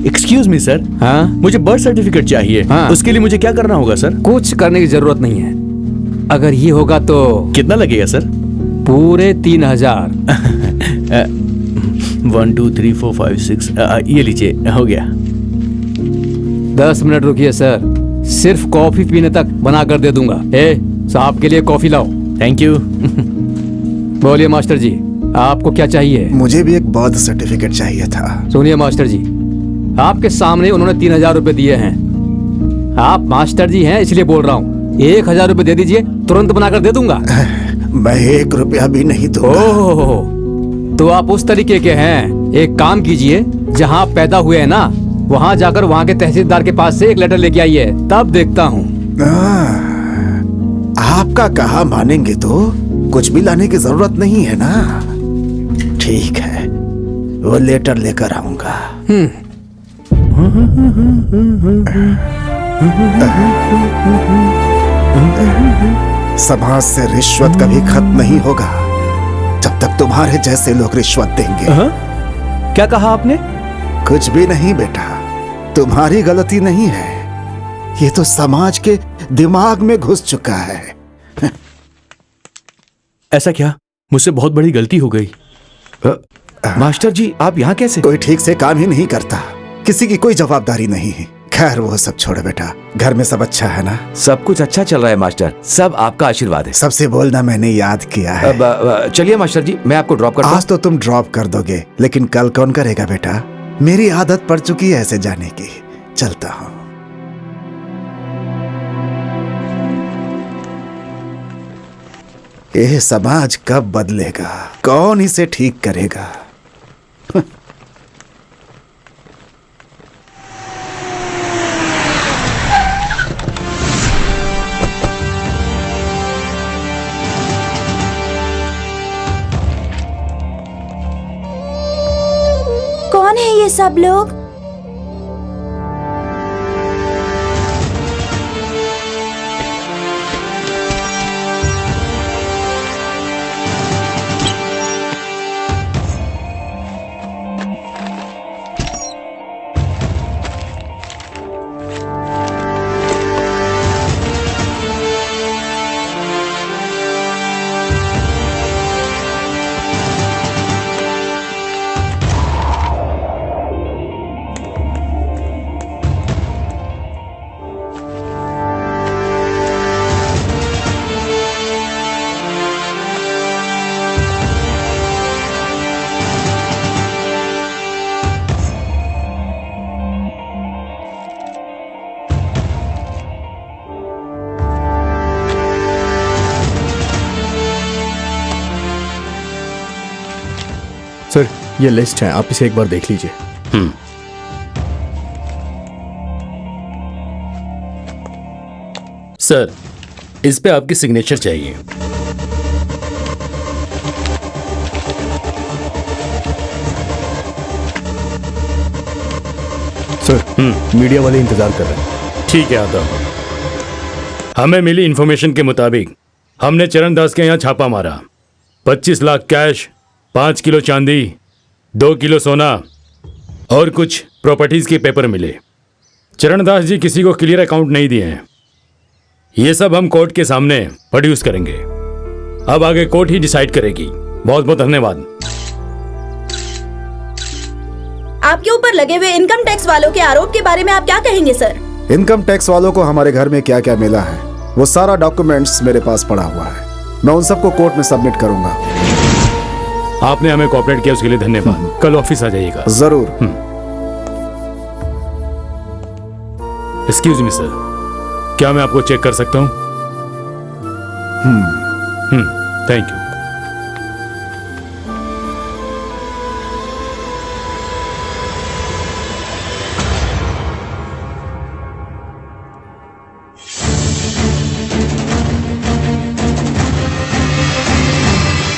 Excuse me sir. हाँ मुझे बर्थ सर्टिफिकेट चाहिए। हाँ। उसके लिए मुझे क्या करना होगा सर? कुछ करने की जरूरत नहीं है। अगर ये होगा तो कितना लगेगा सर? पूरे 3000। 1 2 3 4 5 6 ये लीजिए, हो गया। 10 मिनट रुकिए सर, सिर्फ कॉफी पीने तक बना कर दे दूंगा। साहब के लिए कॉफी लाओ। Thank you. बोलिए मास्टर जी, आपको क्या चाहिए? मुझे भी एक बर्थ सर्टिफिकेट चाहिए था। सुनिए मास्टर जी, आपके सामने उन्होंने 3000 रुपए दिए हैं। आप मास्टर जी हैं इसलिए बोल रहा हूँ। 1000 रुपए दे दीजिए, तुरंत बनाकर दे दूंगा। मैं 1 रुपया भी नहीं दूंगा। ओह, तो आप उस तरीके के हैं। एक काम कीजिए, जहाँ आप पैदा हुए हैं ना, वहाँ जाकर वहाँ के तहसीलदार के पास से एक लेटर लेके आइए, तब देखता हूँ। आपका कहा मानेंगे तो कुछ भी लाने की जरूरत नहीं है ना। ठीक है, वो लेटर लेकर आऊंगा। समाज से रिश्वत कभी खत्म नहीं होगा जब तक तुम्हारे जैसे लोग रिश्वत देंगे। क्या कहा आपने? कुछ भी नहीं बेटा, तुम्हारी गलती नहीं है, ये तो समाज के दिमाग में घुस चुका है। ऐसा क्या? मुझसे बहुत बड़ी गलती हो गई। मास्टर जी आप यहाँ कैसे? कोई ठीक से काम ही नहीं करता, किसी की कोई जवाबदारी नहीं है। खैर वो सब छोड़ो बेटा, घर में सब अच्छा है ना? सब कुछ अच्छा चल रहा है मास्टर, सब आपका आशीर्वाद है। सबसे बोलना मैंने याद किया है। चलिए मास्टर जी, मैं आपको ड्रॉप करता हूं। आज तो तुम ड्रॉप कर दोगे, लेकिन कल कौन करेगा बेटा? मेरी आदत पड़ चुकी है ऐसे जाने की। चलता हूँ। यह समाज कब बदलेगा? कौन इसे ठीक करेगा? कौन है ये सब लोग? सर ये लिस्ट है, आप इसे एक बार देख लीजिए। सर इस पे आपकी सिग्नेचर चाहिए। मीडिया वाले इंतजार कर रहे हैं। ठीक है, आता हूँ। हमें मिली इन्फॉर्मेशन के मुताबिक हमने चरण दास के यहाँ छापा मारा। 25 लाख कैश, 5 किलो चांदी, 2 किलो सोना और कुछ प्रॉपर्टीज के पेपर मिले। चरण दास जी किसी को क्लियर अकाउंट नहीं दिए हैं। ये सब हम कोर्ट के सामने प्रोड्यूस करेंगे। अब आगे कोर्ट ही डिसाइड करेगी। बहुत बहुत धन्यवाद। आपके ऊपर लगे हुए इनकम टैक्स वालों के आरोप के बारे में आप क्या कहेंगे सर? इनकम टैक्स वालों को हमारे घर में क्या क्या मिला है वो सारा डॉक्यूमेंट्स मेरे पास पड़ा हुआ है। मैं उन सबको कोर्ट में सबमिट करूंगा। आपने हमें कोऑपरेट किया, उसके लिए धन्यवाद। कल ऑफिस आ जाइएगा। जरूर। एक्सक्यूज मी सर, क्या मैं आपको चेक कर सकता हूँ? Thank you.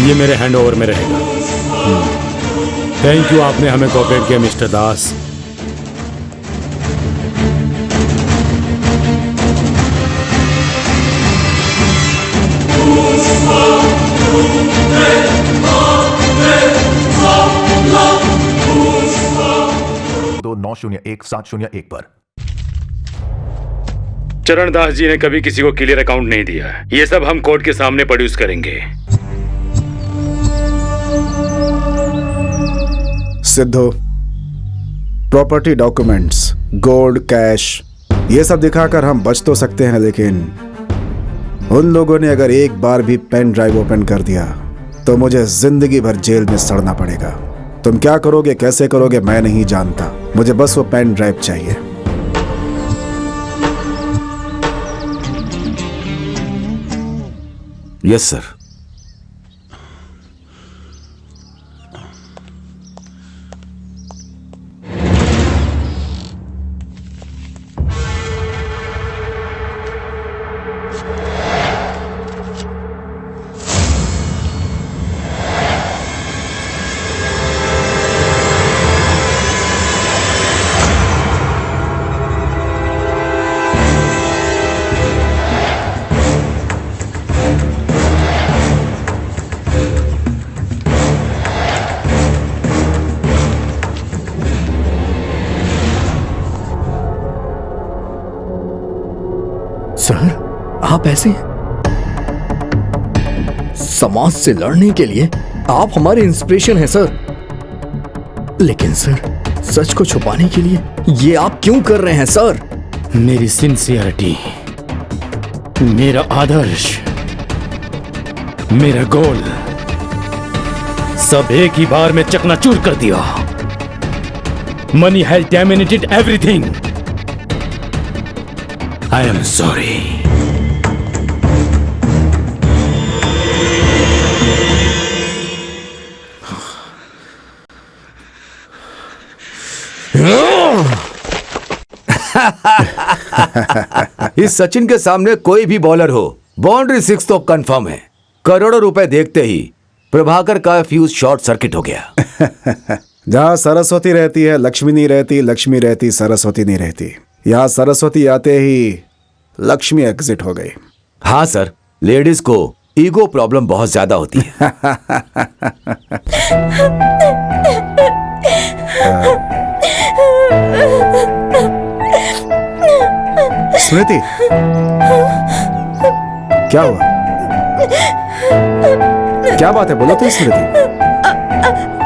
ये मेरे हैंडओवर में रहेगा। थैंक यू, आपने हमें कोऑपरेट किया मिस्टर दास। दो 901-701 पर। चरण दास जी ने कभी किसी को क्लियर अकाउंट नहीं दिया है। ये सब हम कोर्ट के सामने प्रोड्यूस करेंगे। Sidhu, property documents, gold, cash, ये सब दिखाकर हम बच तो सकते हैं, लेकिन उन लोगों ने अगर एक बार भी पेन ड्राइव ओपन कर दिया तो मुझे जिंदगी भर जेल में सड़ना पड़ेगा। तुम क्या करोगे, कैसे करोगे, मैं नहीं जानता। मुझे बस वो पेन ड्राइव चाहिए। Yes sir. सर, आप ऐसे समाज से लड़ने के लिए आप हमारे इंस्पिरेशन हैं सर। लेकिन सर, सच को छुपाने के लिए ये आप क्यों कर रहे हैं सर? मेरी सिंसियरिटी, मेरा आदर्श, मेरा गोल सब एक ही बार में चकनाचूर कर दिया। Money has dominated everything. I am sorry. इस सचिन के सामने कोई भी बॉलर हो, बाउंड्री 6 तो कंफर्म है। करोड़ों रुपए देखते ही प्रभाकर का फ्यूज शॉर्ट सर्किट हो गया। जहाँ सरस्वती रहती है लक्ष्मी नहीं रहती, लक्ष्मी रहती सरस्वती नहीं रहती। यहाँ सरस्वती आते ही लक्ष्मी एग्जिट हो गई। हाँ सर, लेडीज को ईगो प्रॉब्लम बहुत ज्यादा होती है। स्मृति, क्या हुआ? क्या बात है, बोलो तो स्मृति।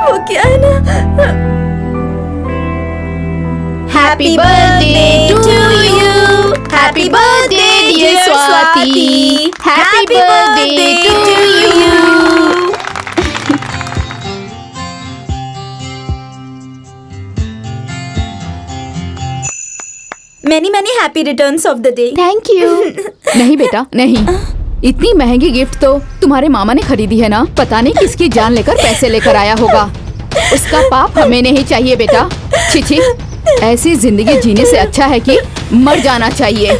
वो क्या है ना, happy birthday to you, happy birthday dear Swati, happy birthday to you. Many many happy returns of the day. Thank you. नहीं बेटा नहीं, इतनी महंगी गिफ्ट तो तुम्हारे मामा ने खरीदी है ना। पता नहीं किसकी जान लेकर पैसे लेकर आया होगा। उसका पाप हमें नहीं चाहिए बेटा। छी छी, ऐसी जिंदगी जीने से अच्छा है कि मर जाना चाहिए।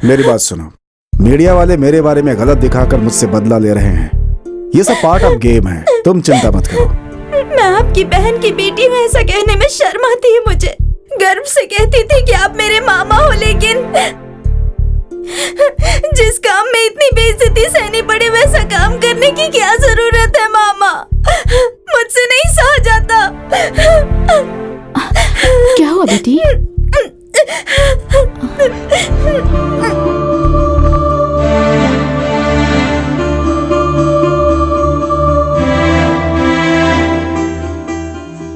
मेरी बात सुनो, मीडिया वाले मेरे बारे में गलत दिखाकर मुझसे बदला ले रहे हैं। ये सब पार्ट ऑफ गेम है, तुम चिंता मत करो। मैं आपकी बहन की बेटी हूँ, ऐसा कहने में शर्म आती है मुझे। गर्व से कहती थी कि आप मेरे मामा हो, लेकिन जिस काम में इतनी बेइज्जती सहनी पड़े वैसा काम करने की क्या जरूरत है मामा? मुझसे नहीं सहा जाता। क्या हुआ बेटी?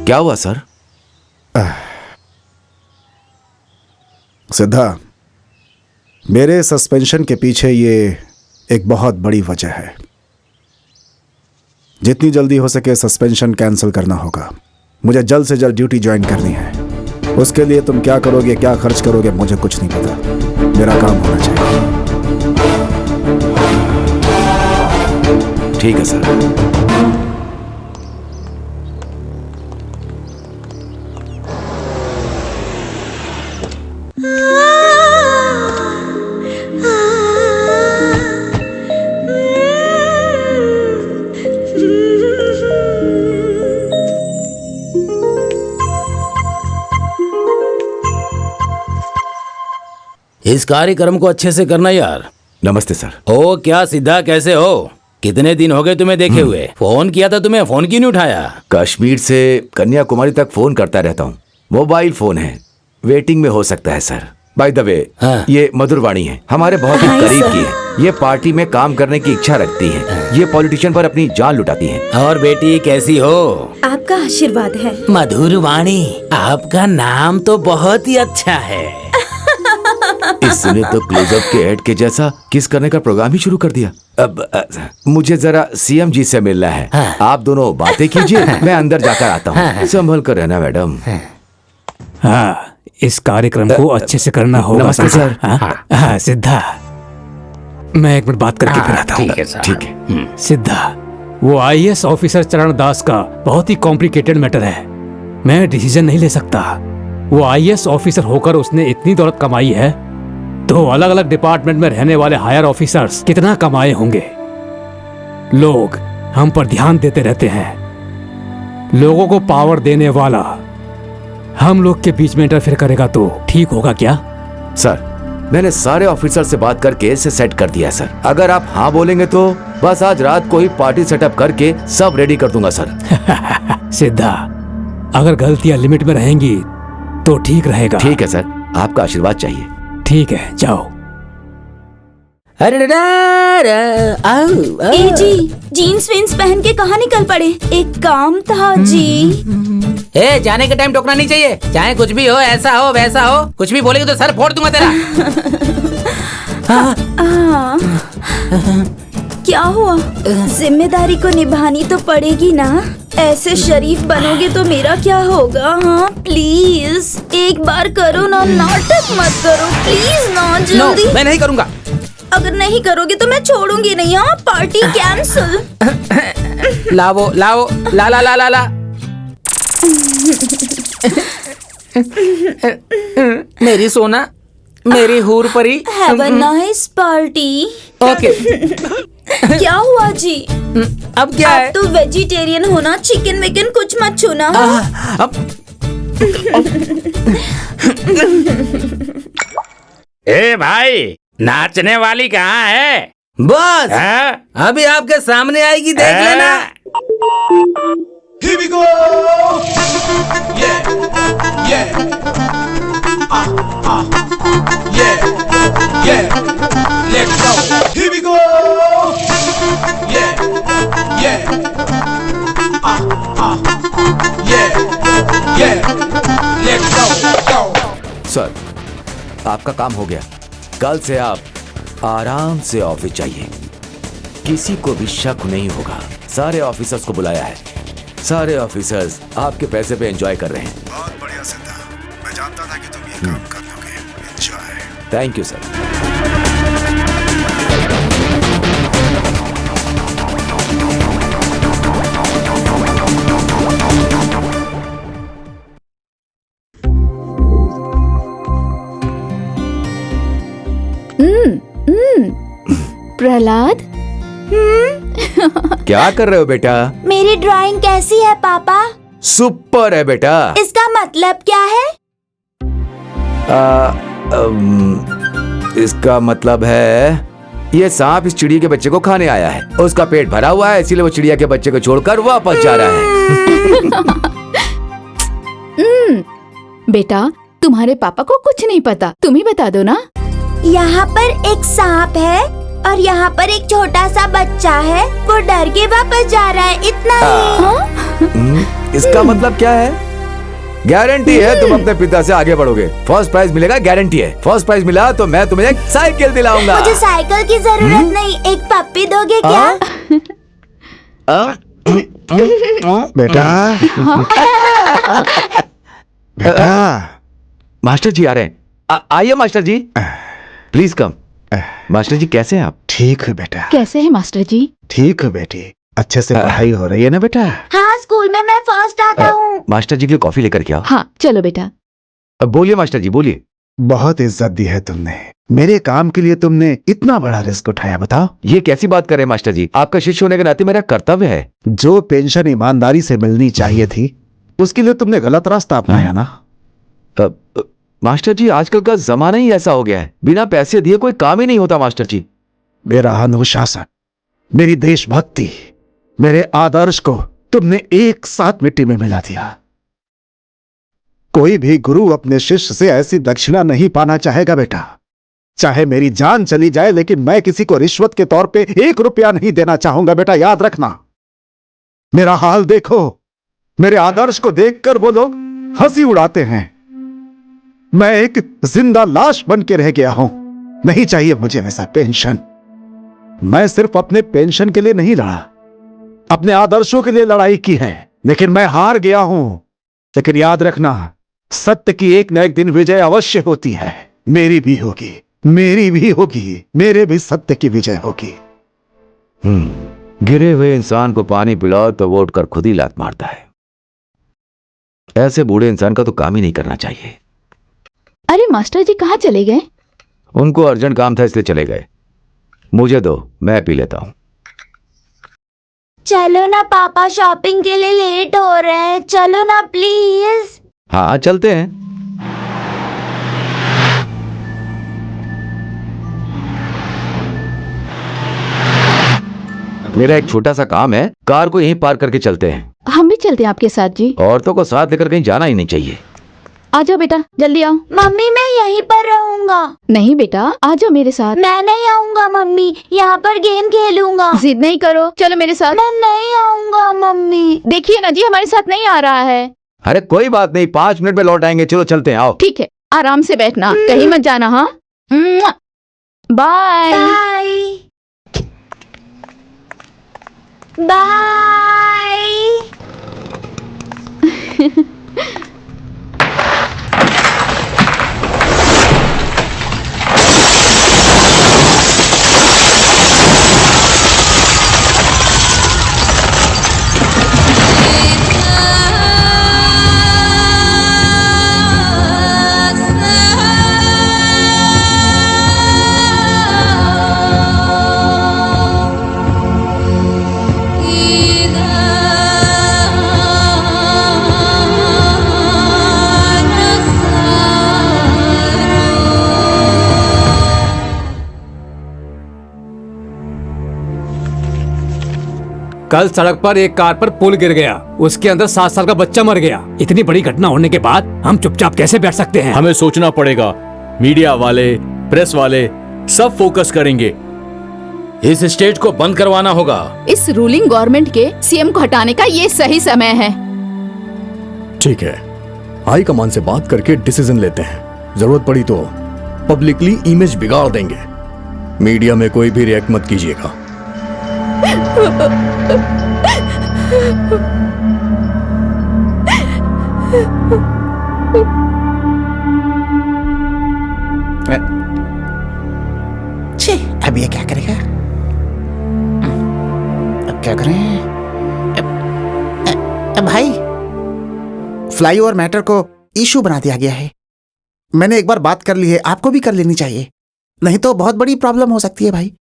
क्या हुआ सर? सिद्धा, मेरे सस्पेंशन के पीछे ये एक बहुत बड़ी वजह है। जितनी जल्दी हो सके सस्पेंशन कैंसिल करना होगा। मुझे जल्द से जल्द ड्यूटी ज्वाइन करनी है। उसके लिए तुम क्या करोगे, क्या खर्च करोगे, मुझे कुछ नहीं पता। मेरा काम होना चाहिए। ठीक है सर। इस कार्यक्रम को अच्छे से करना यार। नमस्ते सर। ओ क्या सिद्धा, कैसे हो? कितने दिन हो गए तुम्हें देखे हुए? फोन किया था तुम्हें, फोन क्यों नहीं उठाया? कश्मीर से कन्याकुमारी तक फोन करता रहता हूँ। मोबाइल फोन है, वेटिंग में हो सकता है सर। बाय द वे, ये मधुरवाणी है, हमारे बहुत ही करीब की है। ये पार्टी में काम करने की इच्छा रखती है। ये पॉलिटिशियन पर अपनी जान लुटाती है। और बेटी कैसी हो? आपका आशीर्वाद है। मधुरवाणी, आपका नाम तो बहुत ही अच्छा है। इसने तो क्लोजअप के ऐड के जैसा किस करने का प्रोग्राम ही शुरू कर दिया। अब मुझे जरा सीएम जी से मिलना है। आप दोनों बातें कीजिए, मैं अंदर जाकर आता हूँ। संभल कर रहना मैडम। हाँ, इस कार्यक्रम को अच्छे से करना होगा। नमस्ते सर। हाँ सिद्धा, मैं एक मिनट बात करके फिर आता हूँ। ठीक है सर। ठीक है। सिद्धा, वो आईएएस ऑफिसर चरण दास का बहुत ही कॉम्प्लिकेटेड मैटर है। मैं डिसीजन नहीं ले सकता। वो आईएएस ऑफिसर होकर उसने इतनी दौलत कमाई है, तो अलग अलग डिपार्टमेंट में रहने वाले हायर ऑफिसर्स कितना कमाए होंगे। लोग हम पर ध्यान देते रहते हैं। लोगों को पावर देने वाला हम लोग के बीच में इंटरफेयर करेगा तो ठीक होगा क्या? सर, मैंने सारे ऑफिसर से बात करके इसे सेट कर दिया सर। अगर आप हाँ बोलेंगे तो बस आज रात को ही पार्टी सेटअप करके सब रेडी कर दूंगा सर। सिद्धा, अगर गलतियां लिमिट में रहेंगी तो ठीक रहेगा। ठीक है सर, आपका आशीर्वाद चाहिए। ठीक है, जाओ। अरे ए जी, जीन्स वीन्स पहन के कहाँ निकल पड़े? एक काम था जी। ए, जाने के टाइम टोकना नहीं चाहिए। चाहे कुछ भी हो, ऐसा हो वैसा हो, कुछ भी बोलेगी तो सर फोड़ दूंगा तेरा। क्या हुआ? जिम्मेदारी को निभानी तो पड़ेगी ना। ऐसे शरीफ बनोगे तो मेरा क्या होगा? हाँ प्लीज एक बार करो ना, नाटक मत करो प्लीज ना। जल्दी। मैं नहीं करूँगा। अगर नहीं करोगे तो मैं छोड़ूंगी नहीं। हाँ, पार्टी कैंसिल। लाओ लाओ, ला ला ला ला ला। मेरी सोना, मेरी हूर परी। Have a nice party. Okay. क्या हुआ जी? अब क्या है? आप तो वेजिटेरियन हो ना, चिकन विकन कुछ मत छूना। ए भाई, नाचने वाली कहाँ है? बस अभी आपके सामने आएगी, देख लेना। Here we go. Yeah, yeah. Yeah, yeah. Let's go. Here we go. Yeah, yeah. Yeah, yeah. Let's go. Go. Sir, आपका काम हो गया। कल से आप आराम से ऑफिस जाइए। किसी को भी शक नहीं होगा। सारे ऑफिसर्स को बुलाया है। सारे ऑफिसर्स आपके पैसे पे एंजॉय कर रहे हैं। बहुत बढ़िया सिद्धा, मैं जानता था कि तुम ये काम कर लोगे। Enjoy. Thank you sir. Prahlad, क्या कर रहे हो बेटा? मेरी ड्राइंग कैसी है पापा? सुपर है बेटा। इसका मतलब क्या है? इसका मतलब है ये सांप इस चिड़िया के बच्चे को खाने आया है। उसका पेट भरा हुआ है, इसीलिए वो चिड़िया के बच्चे को छोड़कर वापस जा रहा है। बेटा तुम्हारे पापा को कुछ नहीं पता, तुम ही बता दो ना। यहाँ पर एक सांप है और यहाँ पर एक छोटा सा बच्चा है, वो डर के वापस जा रहा है, इतना ही। इसका मतलब क्या है? गारंटी है तुम अपने पिता से आगे बढ़ोगे। फर्स्ट प्राइज मिलेगा, गारंटी है। फर्स्ट प्राइज मिला तो मैं तुम्हें एक साइकिल दिलाऊंगा। मुझे साइकिल की जरूरत नहीं, एक पप्पी दोगे क्या? बेटा बेटा, मास्टर जी आ रहे हैं। आइए master ji, please come. Master ji कैसे हैं आप? ठीक है बेटा। कैसे है मास्टर जी? ठीक है बेटी, अच्छे से पढ़ाई हो रही है ना बेटा? हाँ, स्कूल में मैं फर्स्ट आता हूँ। मास्टर जी के लिए कॉफी लेकर के आओ। हाँ चलो बेटा। बोलिए मास्टर जी, बोलिए। बहुत इज्जत दी है तुमने, मेरे काम के लिए तुमने इतना बड़ा रिस्क उठाया। बताओ ये कैसी बात कर रहे हैं मास्टर जी? आपका शिष्य होने के नाते मेरा कर्तव्य है। जो पेंशन ईमानदारी से मिलनी चाहिए थी, उसके लिए तुमने गलत रास्ता अपनाया ना। मास्टर जी आजकल का जमाना ही ऐसा हो गया है, बिना पैसे दिए कोई काम ही नहीं होता मास्टर जी। मेरा अनुशासन, मेरी देशभक्ति, मेरे आदर्श को तुमने एक साथ मिट्टी में मिला दिया। कोई भी गुरु अपने शिष्य से ऐसी दक्षिणा नहीं पाना चाहेगा बेटा। चाहे मेरी जान चली जाए, लेकिन मैं किसी को रिश्वत के तौर पे 1 रुपया नहीं देना चाहूंगा बेटा, याद रखना। मेरा हाल देखो, मेरे आदर्श को देखकर वो लोग हंसी उड़ाते हैं। मैं एक जिंदा लाश बन के रह गया हूं। नहीं चाहिए मुझे वैसा पेंशन। मैं सिर्फ अपने पेंशन के लिए नहीं लड़ा, अपने आदर्शों के लिए लड़ाई की है, लेकिन मैं हार गया हूं। लेकिन याद रखना, सत्य की एक न एक दिन विजय अवश्य होती है। मेरी भी होगी, मेरी भी होगी, मेरे भी सत्य की विजय होगी। गिरे हुए इंसान को पानी पिलाओ तो वो उठकर खुद ही लात मारता है। ऐसे बूढ़े इंसान का तो काम ही नहीं करना चाहिए। अरे मास्टर जी कहाँ चले गए? उनको अर्जेंट काम था इसलिए चले गए। मुझे दो, मैं पी लेता हूं। चलो ना पापा, शॉपिंग के लिए लेट हो रहे हैं, चलो ना प्लीज। हाँ चलते हैं। मेरा एक छोटा सा काम है, कार को यहीं पार्क करके चलते हैं। हम भी चलते हैं आपके साथ जी। औरतों को साथ लेकर कहीं जाना ही नहीं चाहिए। आ जाओ बेटा, जल्दी आओ। मम्मी मैं यहीं पर रहूंगा। नहीं बेटा, आ जाओ मेरे साथ। मैं नहीं आऊंगा मम्मी, यहाँ पर गेम खेलूंगा। जिद नहीं करो, चलो मेरे साथ। मैं नहीं आऊंगा मम्मी। देखिए ना जी, हमारे साथ नहीं आ रहा है। अरे कोई बात नहीं, 5 मिनट में लौट आएंगे। चलो चलते हैं, आओ। ठीक है, आराम से बैठना, कहीं मत जाना। हाँ बाय बाय। कल सड़क पर एक कार पर पुल गिर गया, उसके अंदर 7 साल का बच्चा मर गया। इतनी बड़ी घटना होने के बाद हम चुपचाप कैसे बैठ सकते हैं? हमें सोचना पड़ेगा। मीडिया वाले, प्रेस वाले सब फोकस करेंगे। इस स्टेट को बंद करवाना होगा। इस रूलिंग गवर्नमेंट के सीएम को हटाने का ये सही समय है। ठीक है, हाई कमान से बात करके डिसीजन लेते हैं। जरूरत पड़ी तो पब्लिकली इमेज बिगाड़ देंगे। मीडिया में कोई भी रिएक्ट मत कीजिएगा। अब ये क्या करेगा? अब क्या करें? भाई, फ्लाईओवर मैटर को इशू बना दिया गया है। मैंने एक बार बात कर ली है, आपको भी कर लेनी चाहिए, नहीं तो बहुत बड़ी प्रॉब्लम हो सकती है भाई।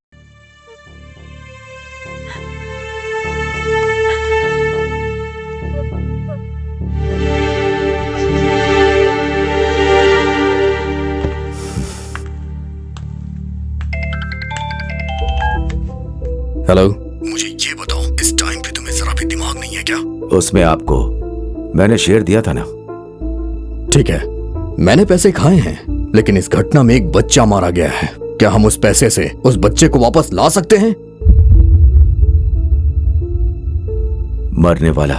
हेलो, मुझे ये बताओ, इस टाइम पे तुम्हें जरा भी दिमाग नहीं है क्या? उसमें आपको मैंने शेयर दिया था ना। ठीक है, मैंने पैसे खाए हैं, लेकिन इस घटना में एक बच्चा मारा गया है। क्या हम उस पैसे से उस बच्चे को वापस ला सकते हैं? मरने वाला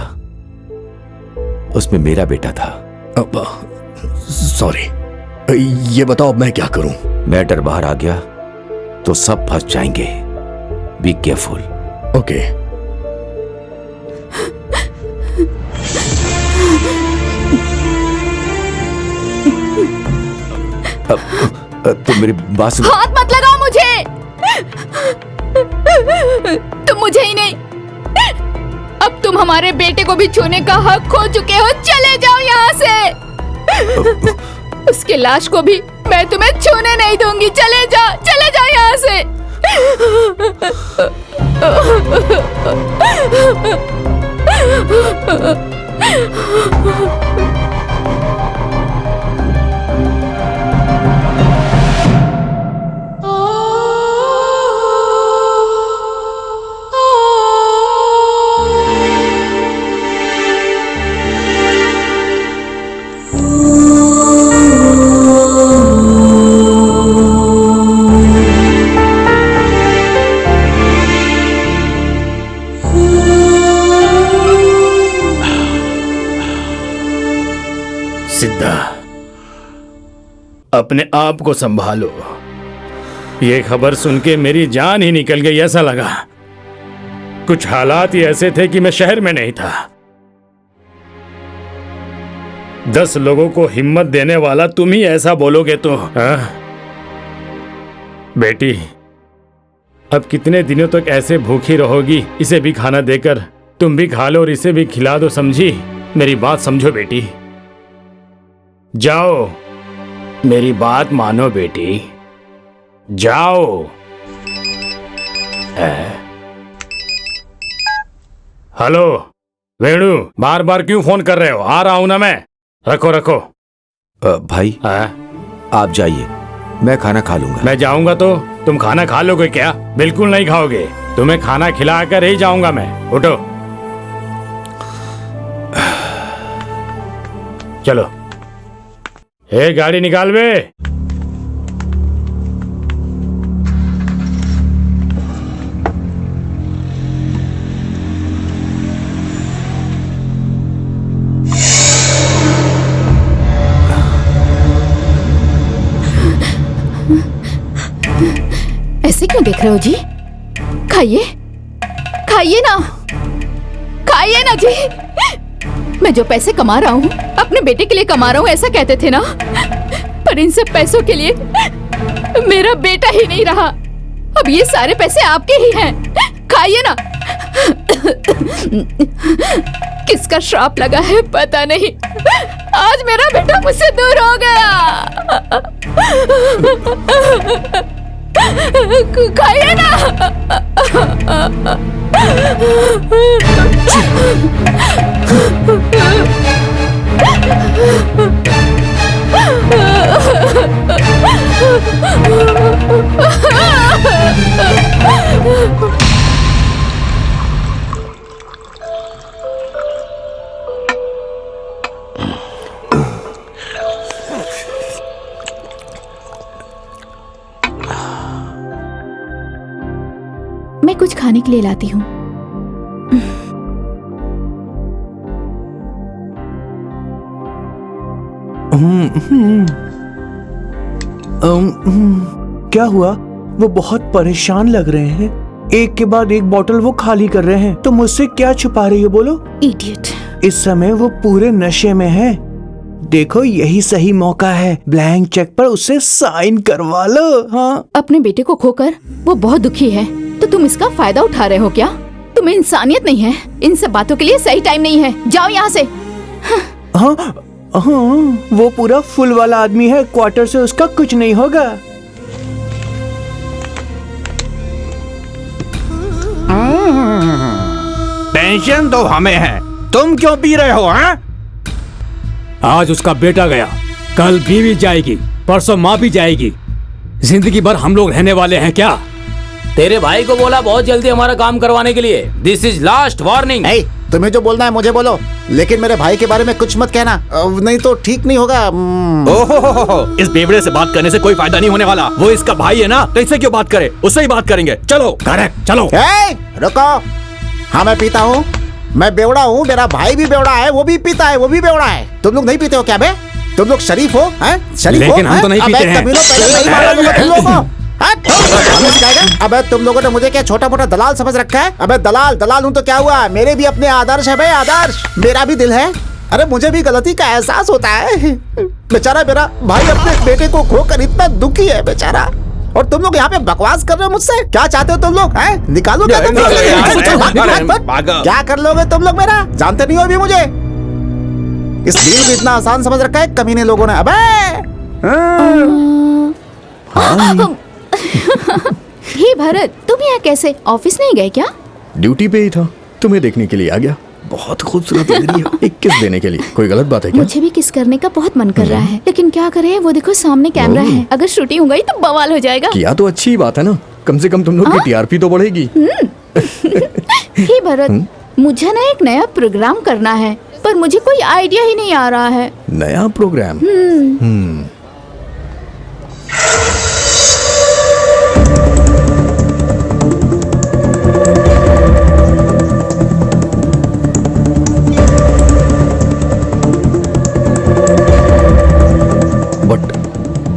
उसमें मेरा बेटा था। सॉरी, ये बताओ अब मैं क्या करूं? मैटर बाहर आ गया तो सब फंस जाएंगे। Be careful. ओके। तुम मेरी बात सुनो। हाथ मत लगाओ मुझे। तुम मुझे ही नहीं, अब तुम हमारे बेटे को भी छूने का हक खो चुके हो। चले जाओ यहाँ से। उसके लाश को भी मैं तुम्हें छूने नहीं दूंगी। चले जाओ यहाँ से। सिद्धा, अपने आप को संभालो। ये खबर सुन के मेरी जान ही निकल गई ऐसा लगा। कुछ हालात ही ऐसे थे कि मैं शहर में नहीं था। 10 लोगों को हिम्मत देने वाला तुम ही ऐसा बोलोगे तो? बेटी, अब कितने दिनों तक ऐसे भूखी रहोगी? इसे भी खाना देकर तुम भी खा लो और इसे भी खिला दो, समझी? मेरी बात समझो बेटी। जाओ, मेरी बात मानो बेटी, जाओ। हेलो वेणु, बार बार क्यों फोन कर रहे हो? आ रहा हूं ना मैं। रखो। भाई आप जाइए, मैं खाना खा लूंगा। मैं जाऊंगा तो तुम खाना खा लोगे क्या? बिल्कुल नहीं खाओगे। तुम्हें खाना खिलाकर ही जाऊंगा मैं। उठो, चलो। गाड़ी निकाल बे। ऐसे क्यों देख रहे हो जी? खाइए ना जी। मैं जो पैसे कमा रहा हूँ अपने बेटे के लिए कमा रहा हूँ, ऐसा कहते थे ना। पर इन सब पैसों के लिए मेरा बेटा ही नहीं रहा। अब ये सारे पैसे आपके ही हैं। खाइए ना। किसका श्राप लगा है पता नहीं, आज मेरा बेटा मुझसे दूर हो गया। खाइए ना। मैं कुछ खाने के लिए लाती हूँ। क्या हुआ? वो बहुत परेशान लग रहे हैं। एक के बाद एक बोतल वो खाली कर रहे हैं। तो मुझसे क्या छुपा रही हो? बोलो। इडियट। इस समय वो पूरे नशे में है। देखो, यही सही मौका है। ब्लैंक चेक पर उससे साइन करवा लो। हाँ, अपने बेटे को खोकर वो बहुत दुखी है, तो तुम इसका फायदा उठा रहे हो क्या? तुम्हें इंसानियत नहीं है। इन सब बातों के लिए सही टाइम नहीं है। जाओ यहाँ से। हाँ, वो पूरा फुल वाला आदमी है। क्वार्टर से उसका कुछ नहीं होगा। टेंशन तो हमें है, तुम क्यों पी रहे हो? आज उसका बेटा गया, कल बीवी जाएगी, परसों माँ भी जाएगी। जिंदगी भर हम लोग रहने वाले हैं क्या? तेरे भाई को बोला बहुत जल्दी हमारा काम करवाने के लिए। This is last warning. तुम्हें जो बोलना है मुझे बोलो, लेकिन मेरे भाई के बारे में कुछ मत कहना, नहीं तो ठीक नहीं होगा। ओहो, इस बेवड़े से बात करने से कोई फायदा नहीं होने वाला। वो इसका भाई है ना, तो इससे क्यों बात करे, उससे ही बात करेंगे। चलो करेक्ट, चलो। रुको, हाँ मैं पीता हूँ, मैं बेवड़ा हूँ, मेरा भाई भी बेवड़ा है, वो भी पीता है, वो भी बेवड़ा है। तुम लोग नहीं पीते हो क्या बे? तुम लोग शरीफ हो, हैं? शरीफ लेकिन हो? हम तो नहीं अबे पीते हैं। कमीनों, पहले नहीं मारोगे तुम लोगों को। अबे तुम लोगों ने मुझे क्या छोटा मोटा दलाल समझ रखा है? अबे दलाल हूँ तो क्या हुआ, मेरे भी अपने आदर्श है भाई, आदर्श, मेरा भी दिल है। अरे मुझे भी गलती का एहसास होता है। बेचारा मेरा भाई अपने बेटे को खोकर इतना दुखी है बेचारा, और तुम लोग यहाँ पे बकवास कर रहे हो मुझसे। क्या चाहते हो तुम लोग, हैं? निकालो क्या तुम लोग? क्या कर लोगे तुम लोग मेरा? जानते नहीं हो अभी मुझे। इस डील को इतना आसान समझ रखा है कमीने लोगों ने। अबे हे भरत, तुम यहाँ कैसे? ऑफिस नहीं गए क्या? ड्यूटी पे ही था, तुम्हें देखने के लिए आ गया। बहुत खूबसूरत लग रही हो। एक किस देने के लिए कोई गलत बात है क्या? मुझे भी किस करने का बहुत मन कर रहा है, लेकिन क्या करें, वो देखो सामने कैमरा है, अगर शूटिंग हो गई तो बवाल हो जाएगा। किया तो अच्छी बात है ना, कम से कम तुम लोग की टीआरपी तो बढ़ेगी। हे भरत, मुझे ना एक नया प्रोग्राम करना है, पर मुझे कोई आइडिया ही नहीं आ रहा है। नया प्रोग्राम? बट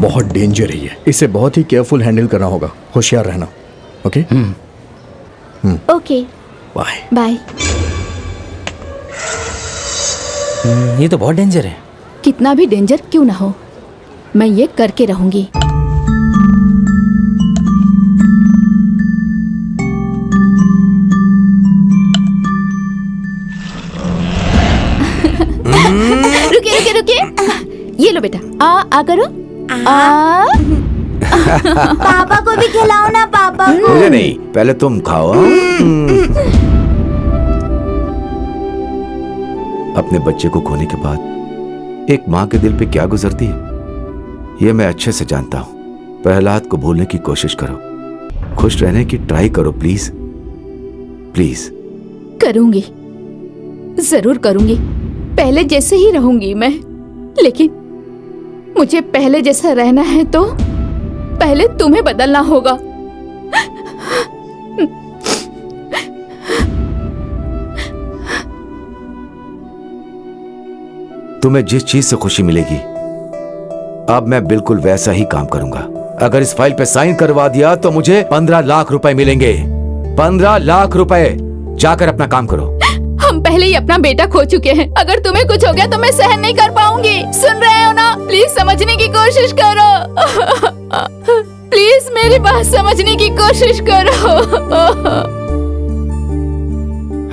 बहुत डेंजर है ये, इसे बहुत ही केयरफुल हैंडल करना होगा, होशियार रहना। ओके? Okay, bye bye. ये तो बहुत डेंजर है। कितना भी डेंजर क्यों ना हो, मैं ये करके रहूंगी। रुकिए, ये लो बेटा, आ करो। पापा को भी खिलाओ ना, पापा को। मुझे नहीं, पहले तुम खाओ। अपने बच्चे को खोने के बाद एक माँ के दिल पे क्या गुजरती है, ये मैं अच्छे से जानता हूँ। प्रहलाद को भूलने की कोशिश करो, खुश रहने की ट्राई करो, प्लीज प्लीज। करूंगी, जरूर करूंगी। पहले जैसे ही रहूंगी मैं, लेकिन मुझे पहले जैसा रहना है तो पहले तुम्हें बदलना होगा। तुम्हें जिस चीज से खुशी मिलेगी, अब मैं बिल्कुल वैसा ही काम करूंगा। अगर इस फाइल पे साइन करवा दिया तो मुझे 15 लाख रुपए मिलेंगे। 15 लाख रुपए। जाकर अपना काम करो। हम पहले ही अपना बेटा खो चुके हैं, अगर तुम्हें कुछ हो गया तो मैं सहन नहीं कर पाऊंगी। सुन रहे हो ना? प्लीज समझने की कोशिश करो। प्लीज मेरी बात समझने की कोशिश करो।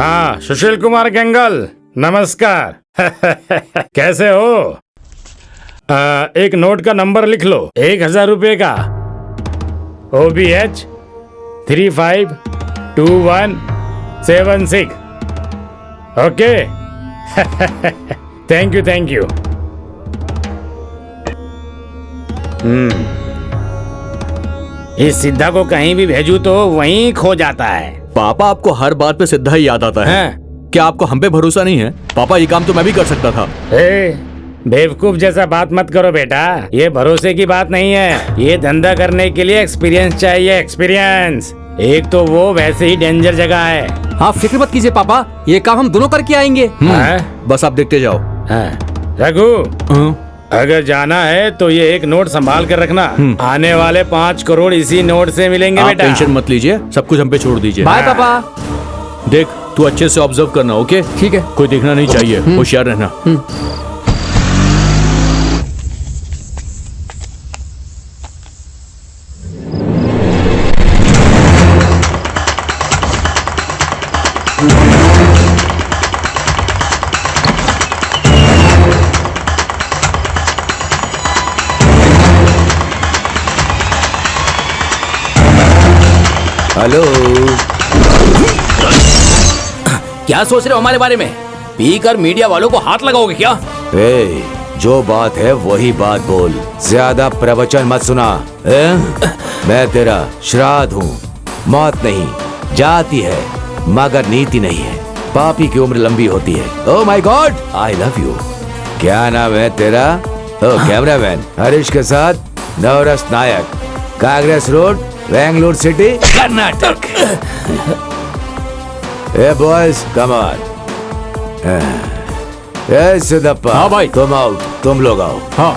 हाँ, सुशील कुमार गंगल, नमस्कार। कैसे हो? एक नोट का नंबर लिख लो, 1000 रुपए का। OBH 352176। ओके। Thank you. इस सिद्धा को कहीं भी भेजू तो वहीं खो जाता है। पापा, आपको हर बात पे सिद्धा ही याद आता है। क्या आपको हम पे भरोसा नहीं है? पापा, ये काम तो मैं भी कर सकता था। बेवकूफ जैसा बात मत करो बेटा, ये भरोसे की बात नहीं है। ये धंधा करने के लिए एक्सपीरियंस चाहिए, एक्सपीरियंस। एक तो वो वैसे ही डेंजर जगह है। हाँ, फिक्र मत कीजिए पापा, ये काम हम दोनों करके आएंगे। बस आप देखते जाओ। रघु, अगर जाना है तो ये एक नोट संभाल कर रखना। आने वाले 5 करोड़ इसी नोट से मिलेंगे आप बेटा। टेंशन मत लीजिए, सब कुछ हम पे छोड़ दीजिए। बाय पापा। देख, तू अच्छे से ऑब्जर्व करना, ओके? ठीक है। कोई देखना नहीं चाहिए, होशियार रहना। हेलो। क्या सोच रहे हो हमारे बारे में? पीकर मीडिया वालों को हाथ लगाओगे क्या? जो बात है वही बात बोल, ज्यादा प्रवचन मत सुना। मैं तेरा श्राद्ध हूँ, मौत नहीं, जाती है मगर नीति नहीं है। पापी की उम्र लंबी होती है। Oh my God, I love you. क्या नाम है तेरा? ओह कैमरामैन हरीश के साथ नवरस नायक, कांग्रेस रोड, बेंगलुरु सिटी, कर्नाटक। ए बॉयज कम ऑन। ए सिद्धप्पा। हाँ भाई। तुम आओ, तुम लोग आओ। हाँ।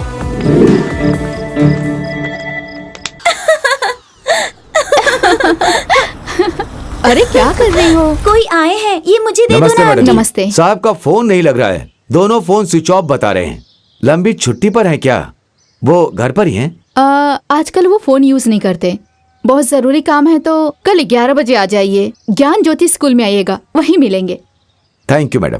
अरे क्या कर रही हो? कोई आए हैं, ये मुझे दे दो नमस्ते ना। मैडम जी। नमस्ते। साहब का फोन नहीं लग रहा है, दोनों फोन स्विच ऑफ बता रहे हैं। लंबी छुट्टी पर हैं क्या? वो घर पर ही हैं? आजकल वो फोन यूज नहीं करते। बहुत जरूरी काम है तो कल 11 बजे आ जाइए। ज्ञान ज्योति स्कूल में आइएगा, वहीं मिलेंगे। Thank you madam.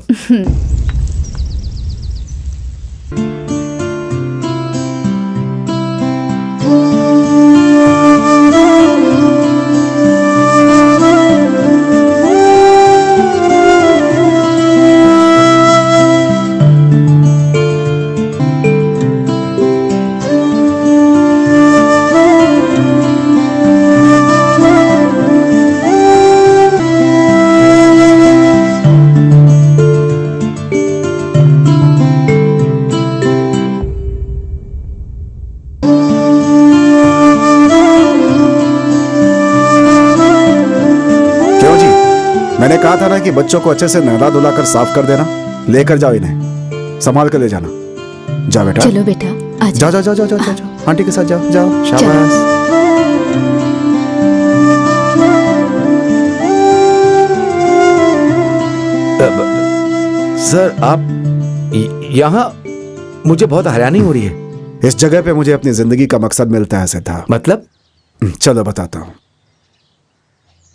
मैंने कहा था ना कि बच्चों को अच्छे से नहला धुला कर साफ कर देना। लेकर जाओ इन्हें, संभाल कर ले जाना। जा बेटा। चलो बेटा, आ जाओ जाओ जाओ जाओ जाओ जाओ, आंटी के साथ जाओ जाओ। शाबाश। सर आप यहाँ, मुझे बहुत हैरानी हो रही है। इस जगह पे मुझे अपनी जिंदगी का मकसद मिलता है सिद्धा। मतलब? चलो बताता हूँ।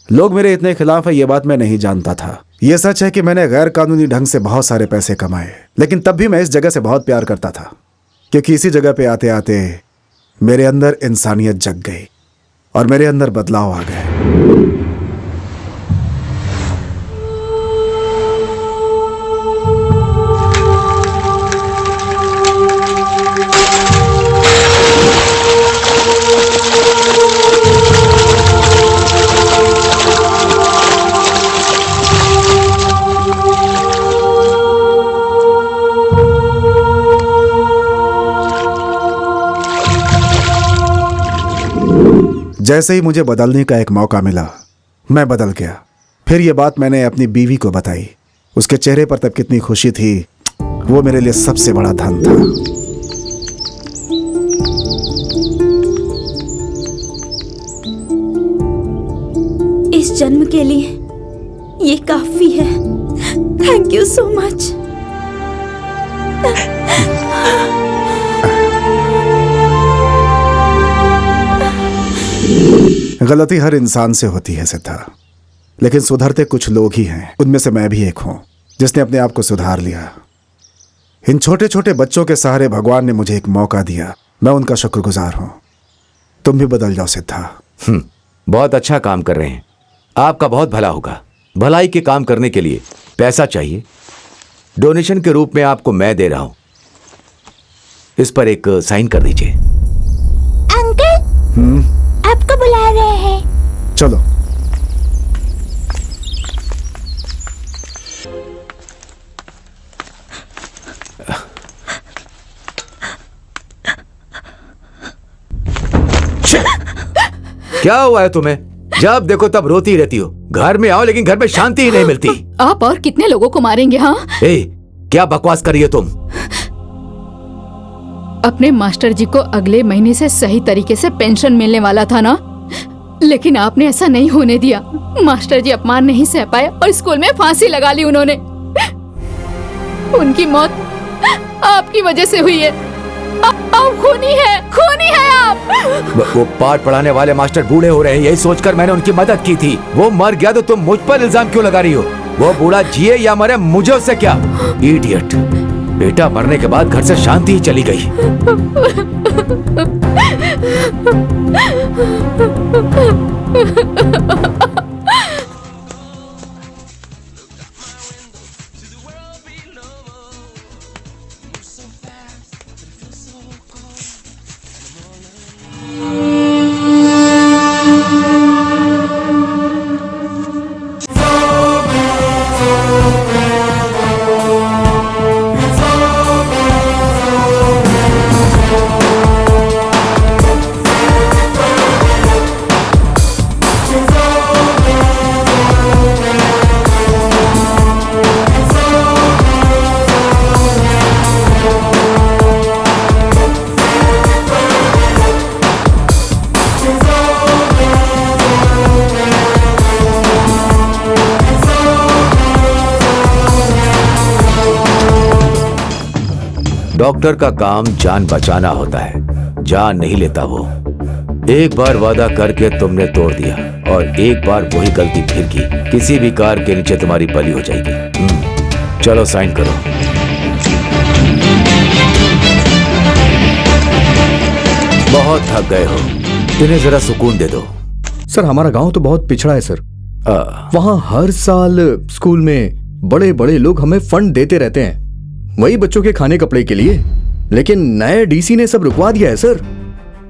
लोग मेरे इतने खिलाफ है ये बात मैं नहीं जानता था। ये सच है कि मैंने गैर कानूनी ढंग से बहुत सारे पैसे कमाए, लेकिन तब भी मैं इस जगह से बहुत प्यार करता था, क्योंकि इसी जगह पे आते आते मेरे अंदर इंसानियत जग गई और मेरे अंदर बदलाव आ गए। जैसे ही मुझे बदलने का एक मौका मिला, मैं बदल गया। फिर ये बात मैंने अपनी बीवी को बताई। उसके चेहरे पर तब कितनी खुशी थी, वो मेरे लिए सबसे बड़ा धन था। इस जन्म के लिए ये काफी है। Thank you so much. गलती हर इंसान से होती है सिद्धा, लेकिन सुधरते कुछ लोग ही हैं। उनमें से मैं भी एक हूं जिसने अपने आप को सुधार लिया। इन छोटे छोटे बच्चों के सहारे भगवान ने मुझे एक मौका दिया। मैं उनका शुक्रगुजार हूं। तुम भी बदल जाओ सिद्धा। बहुत अच्छा काम कर रहे हैं, आपका बहुत भला होगा। भलाई के काम करने के लिए पैसा चाहिए, डोनेशन के रूप में आपको मैं दे रहा हूं। इस पर एक साइन कर दीजिए। अंकल, आपको बुला रहे हैं। चलो। क्या हुआ है तुम्हें? जब देखो तब रोती रहती हो। घर में आओ लेकिन घर में शांति ही नहीं मिलती। आप और कितने लोगों को मारेंगे? हाँ, क्या बकवास कर रही हो तुम? अपने मास्टर जी को अगले महीने से सही तरीके से पेंशन मिलने वाला था ना, लेकिन आपने ऐसा नहीं होने दिया। मास्टर जी अपमान नहीं सह पाए और स्कूल में फांसी लगा ली उन्होंने। उनकी मौत आपकी वजह से हुई है। आप खूनी है आप। वो पाठ पढ़ाने वाले मास्टर बूढ़े हो रहे हैं, यही सोचकर मैंने उनकी मदद की थी। वो मर गया तो तुम मुझ पर इल्जाम क्यों लगा रही हो? वो बूढ़ा जिए या मरे, मुझे उससे क्या? इडियट। बेटा मरने के बाद घर से शांति ही चली गई। डॉक्टर का काम जान बचाना होता है, जान नहीं लेता वो। एक बार वादा करके तुमने तोड़ दिया और एक बार वही गलती फिर की, किसी भी कार के नीचे तुम्हारी बलि हो जाएगी। चलो साइन करो। बहुत थक गए हो, इन्हें जरा सुकून दे दो। सर हमारा गांव तो बहुत पिछड़ा है सर। वहाँ हर साल स्कूल में बड़े बड़े लोग हमें फंड देते रहते हैं, वही बच्चों के खाने कपड़े के लिए। लेकिन नए डीसी ने सब रुकवा दिया है सर।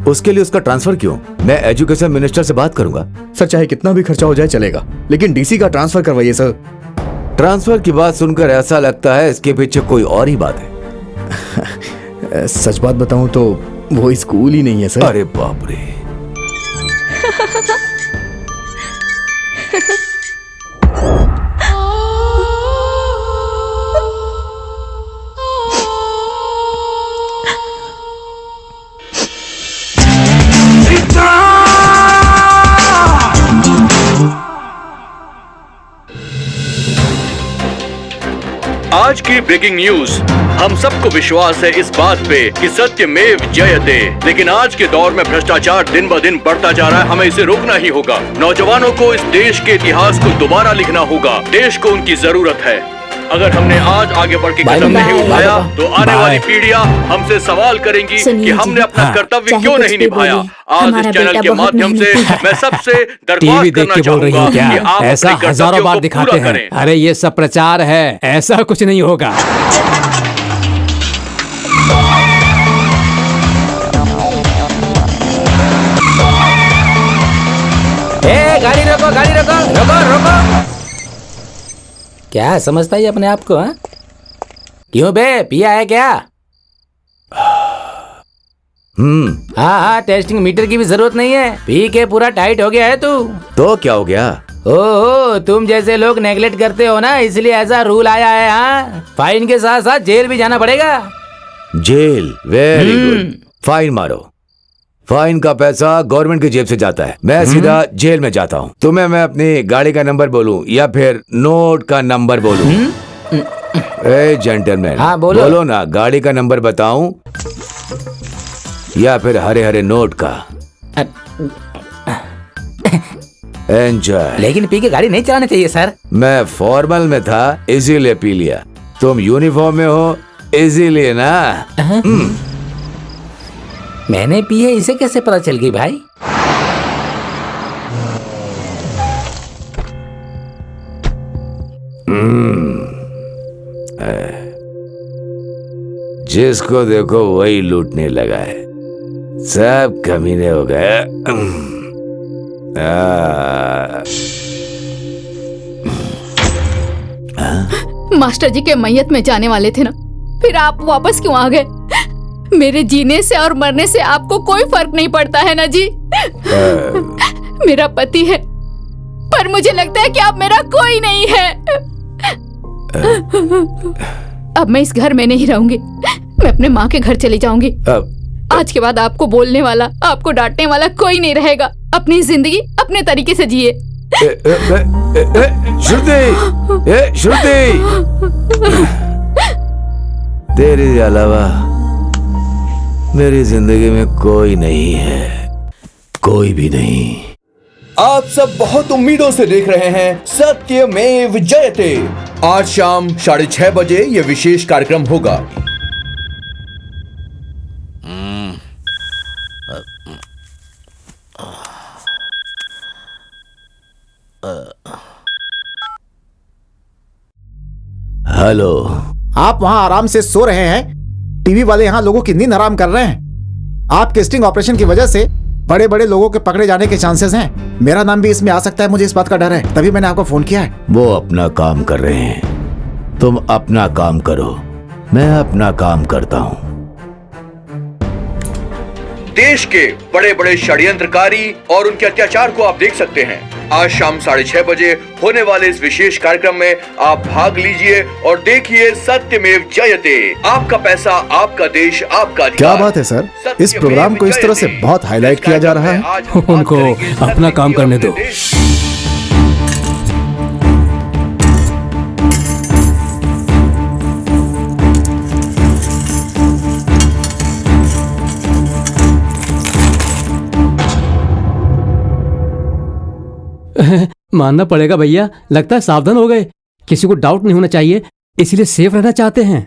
उसके लिए उसका ट्रांसफर क्यों? मैं एजुकेशन मिनिस्टर से बात करूंगा। सर चाहे कितना भी खर्चा हो जाए चलेगा, लेकिन डीसी का ट्रांसफर करवाइए सर। ट्रांसफर की बात सुनकर ऐसा लगता है इसके पीछे कोई और ही बात है। सच बात बताऊं तो वो स्कूल ही नहीं है सर। अरे बाप रे। आज की ब्रेकिंग न्यूज। हम सबको विश्वास है इस बात पे कि सत्यमेव जयते, लेकिन आज के दौर में भ्रष्टाचार दिन ब दिन बढ़ता जा रहा है। हमें इसे रोकना ही होगा। नौजवानों को इस देश के इतिहास को दोबारा लिखना होगा। देश को उनकी जरूरत है। अगर हमने आज आगे बढ़ के कदम नहीं उठाया तो आने वाली पीढ़ियां हमसे सवाल करेंगी कि हमने अपना कर्तव्य क्यों नहीं निभाया। आज इस चैनल के माध्यम से मैं सबसे दरख्वास्त करना चाहूंगा कि आप ऐसा अपने हजारों कर्तव्यों बार को दिखाते पूरा हैं। करें। अरे ये सब प्रचार है, ऐसा कुछ नहीं होगा। गाड़ी रोको, गाड़ी रोको, रोको रोको। क्या समझता है अपने आप को? हाँ क्यों बे, पिया है क्या? हाँ, टेस्टिंग मीटर की भी जरूरत नहीं है। पी के पूरा टाइट हो गया है तू। तो क्या हो गया? ओहो, तुम जैसे लोग नेगलेक्ट करते हो ना, इसलिए ऐसा रूल आया है। हाँ, फाइन के साथ साथ जेल भी जाना पड़ेगा। जेल? Very good. फाइन मारो। फाइन का पैसा गवर्नमेंट की जेब से जाता है, मैं सीधा जेल में जाता हूँ। तुम्हें मैं अपनी गाड़ी का नंबर बोलूं या फिर नोट का नंबर बोलूं? ए जेंटलमैन, हाँ बोलो। बोलो ना, गाड़ी का नंबर बताऊं या फिर हरे हरे नोट का? एंजॉय। लेकिन पी के गाड़ी नहीं चलानी चाहिए सर। मैं फॉर्मल में था इसीलिए पी लिया, तुम यूनिफॉर्म में हो इसीलिए ना। मैंने पी है, इसे कैसे पता चल गई भाई? जिसको देखो वही लूटने लगा है, सब कमीने हो गए। मास्टर जी के मैयत में जाने वाले थे ना, फिर आप वापस क्यों आ गए? मेरे जीने से और मरने से आपको कोई फर्क नहीं पड़ता है ना जी? मेरा पति है, पर मुझे लगता है कि आप मेरा कोई नहीं है। अब मैं इस घर में नहीं रहूंगी, मैं अपने माँ के घर चली जाऊंगी। आज के बाद आपको बोलने वाला, आपको डांटने वाला कोई नहीं रहेगा। अपनी जिंदगी अपने तरीके से जिए। श्रुति, तेरे अलावा मेरी जिंदगी में कोई नहीं है, कोई भी नहीं। आप सब बहुत उम्मीदों से देख रहे हैं सत्यमेव जयते। आज शाम 6:30 बजे यह विशेष कार्यक्रम होगा। हेलो, आप वहाँ आराम से सो रहे हैं, टीवी वाले यहाँ लोगों की नींद हराम कर रहे हैं। आपके स्टिंग ऑपरेशन की वजह से बड़े बड़े लोगों के पकड़े जाने के चांसेस हैं। मेरा नाम भी इसमें आ सकता है, मुझे इस बात का डर है, तभी मैंने आपको फोन किया है। वो अपना काम कर रहे हैं, तुम अपना काम करो, मैं अपना काम करता हूँ। देश के बड़े बड़े षड्यंत्रकारी और उनके अत्याचार को आप देख सकते हैं। आज शाम 6:30 बजे होने वाले इस विशेष कार्यक्रम में आप भाग लीजिए और देखिए सत्यमेव जयते। आपका पैसा, आपका देश, आपका अधिकार। क्या बात है सर, इस प्रोग्राम को इस तरह से बहुत हाईलाइट किया जा रहा है। उनको अपना काम करने दो। मानना पड़ेगा भैया, लगता है सावधान हो गए। किसी को डाउट नहीं होना चाहिए, इसीलिए सेफ रहना चाहते हैं।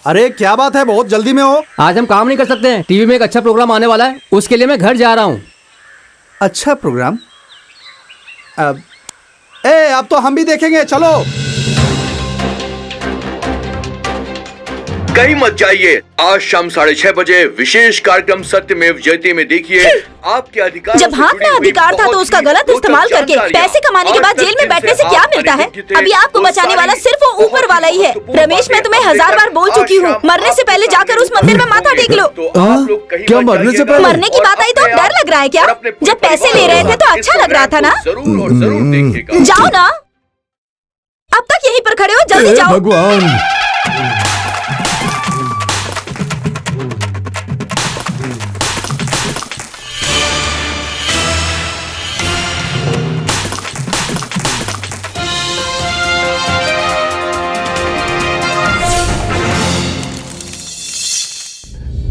अरे क्या बात है, बहुत जल्दी में हो? आज हम काम नहीं कर सकते हैं, टीवी में एक अच्छा प्रोग्राम आने वाला है, उसके लिए मैं घर जा रहा हूँ। अच्छा प्रोग्राम? अब तो हम भी देखेंगे, चलो। कहीं मत जाइए, आज शाम 6:30 बजे विशेष कार्यक्रम सत्यमेव जयते में देखिए आपके अधिकार। जब हाथ में अधिकार था तो उसका गलत इस्तेमाल करके पैसे कमाने के बाद जेल में बैठने से क्या मिलता है? अभी आपको बचाने वाला सिर्फ वो ऊपर वाला ही है। रमेश, मैं तुम्हें 1000 बार बोल चुकी हूँ, मरने से पहले जाकर उस मंदिर में माथा टेक लो। क्या मरने से पहले? मरने की बात आई तो डर लग रहा है क्या? जब पैसे ले रहे थे तो अच्छा लग रहा था ना? जाओ ना, अब तक यहीं पर खड़े हो, जल्दी जाओ। भगवान,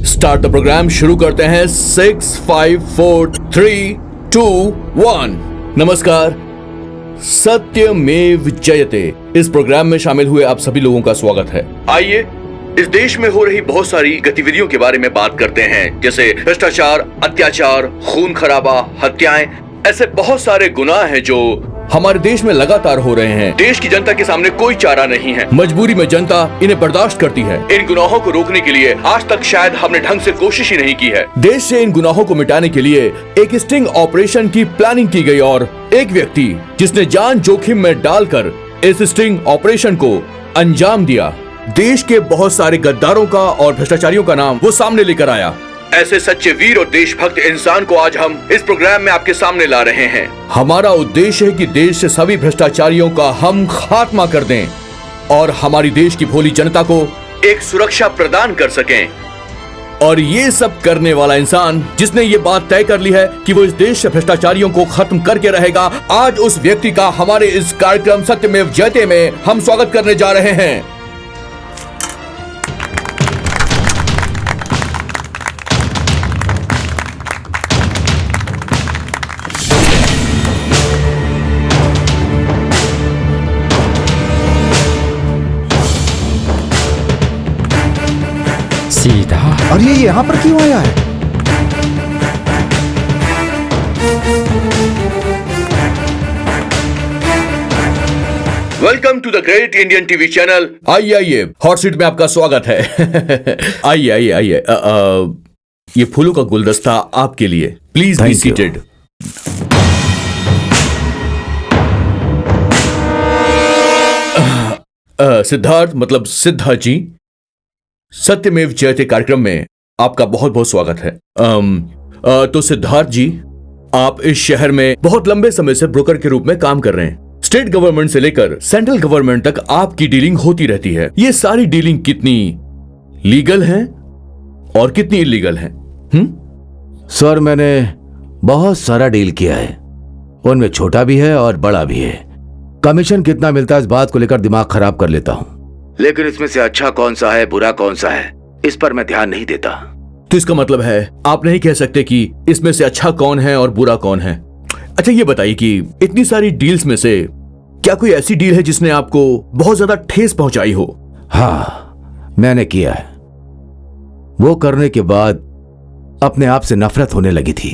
स्टार्ट द प्रोग्राम। शुरू करते हैं। 6, 5, 4, 3, 2, 1। नमस्कार, सत्यमेव जयते इस प्रोग्राम में शामिल हुए आप सभी लोगों का स्वागत है। आइए इस देश में हो रही बहुत सारी गतिविधियों के बारे में बात करते हैं, जैसे भ्रष्टाचार, अत्याचार, खून खराबा, हत्याएं। ऐसे बहुत सारे गुनाह हैं जो हमारे देश में लगातार हो रहे हैं। देश की जनता के सामने कोई चारा नहीं है, मजबूरी में जनता इन्हें बर्दाश्त करती है। इन गुनाहों को रोकने के लिए आज तक शायद हमने ढंग से कोशिश ही नहीं की है। देश से इन गुनाहों को मिटाने के लिए एक स्टिंग ऑपरेशन की प्लानिंग की गई और एक व्यक्ति जिसने जान जोखिम में डालकर इस स्टिंग ऑपरेशन को अंजाम दिया, देश के बहुत सारे गद्दारों का और भ्रष्टाचारियों का नाम वो सामने लेकर आया। ऐसे सच्चे वीर और देशभक्त इंसान को आज हम इस प्रोग्राम में आपके सामने ला रहे हैं। हमारा उद्देश्य है कि देश से सभी भ्रष्टाचारियों का हम खात्मा कर दें और हमारी देश की भोली जनता को एक सुरक्षा प्रदान कर सकें। और ये सब करने वाला इंसान जिसने ये बात तय कर ली है कि वो इस देश से भ्रष्टाचारियों को खत्म करके रहेगा, आज उस व्यक्ति का हमारे इस कार्यक्रम सत्यमेव जयते में हम स्वागत करने जा रहे हैं। सीधा। और ये यहाँ पर क्यों आया है? Welcome to the great Indian TV channel. आइए हॉट सीट में आपका स्वागत है। आइए। ये फूलों का गुलदस्ता आपके लिए, प्लीज बी सीटेड। सिद्धार्थ मतलब सिद्धा जी, सत्यमेव जयते कार्यक्रम में आपका बहुत बहुत स्वागत है। तो सिद्धार्थ जी, आप इस शहर में बहुत लंबे समय से ब्रोकर के रूप में काम कर रहे हैं। स्टेट गवर्नमेंट से लेकर सेंट्रल गवर्नमेंट तक आपकी डीलिंग होती रहती है। ये सारी डीलिंग कितनी लीगल है और कितनी इलीगल है? सर, मैंने बहुत सारा डील किया है, उनमें छोटा भी है और बड़ा भी है। कमीशन कितना मिलता है इस बात को लेकर दिमाग खराब कर लेता हूँ, लेकिन इसमें से अच्छा कौन सा है, बुरा कौन सा है, इस पर मैं ध्यान नहीं देता। तो इसका मतलब है आप नहीं कह सकते कि इसमें से अच्छा कौन है और बुरा कौन है। अच्छा ये बताइए कि इतनी सारी डील्स में से क्या कोई ऐसी डील है जिसने आपको बहुत ज्यादा ठेस पहुंचाई हो? हाँ, मैंने किया है। वो करने के बाद अपने आप से नफरत होने लगी थी।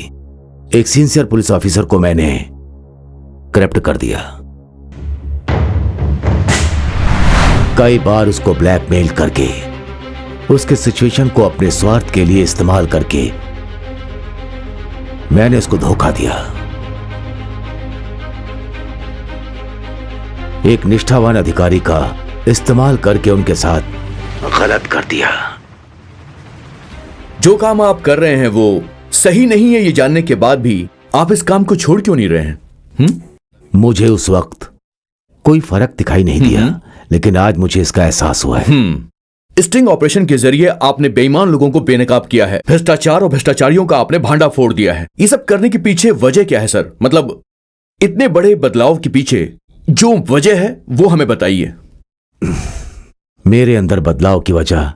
एक सिंसियर पुलिस ऑफिसर को मैंने करप्ट कर दिया। कई बार उसको ब्लैकमेल करके, उसके सिचुएशन को अपने स्वार्थ के लिए इस्तेमाल करके मैंने उसको धोखा दिया। एक निष्ठावान अधिकारी का इस्तेमाल करके उनके साथ गलत कर दिया। जो काम आप कर रहे हैं वो सही नहीं है, ये जानने के बाद भी आप इस काम को छोड़ क्यों नहीं रहे हैं? मुझे उस वक्त कोई फर्क दिखाई नहीं दिया, लेकिन आज मुझे इसका एहसास हुआ है। स्टिंग ऑपरेशन के जरिए आपने बेईमान लोगों को बेनकाब किया है, भ्रष्टाचार और भ्रष्टाचारियों का आपने भांडा फोड़ दिया है। ये सब करने के पीछे वजह क्या है सर? मतलब इतने बड़े बदलाव के पीछे जो वजह है वो हमें बताइए। मेरे अंदर बदलाव की वजह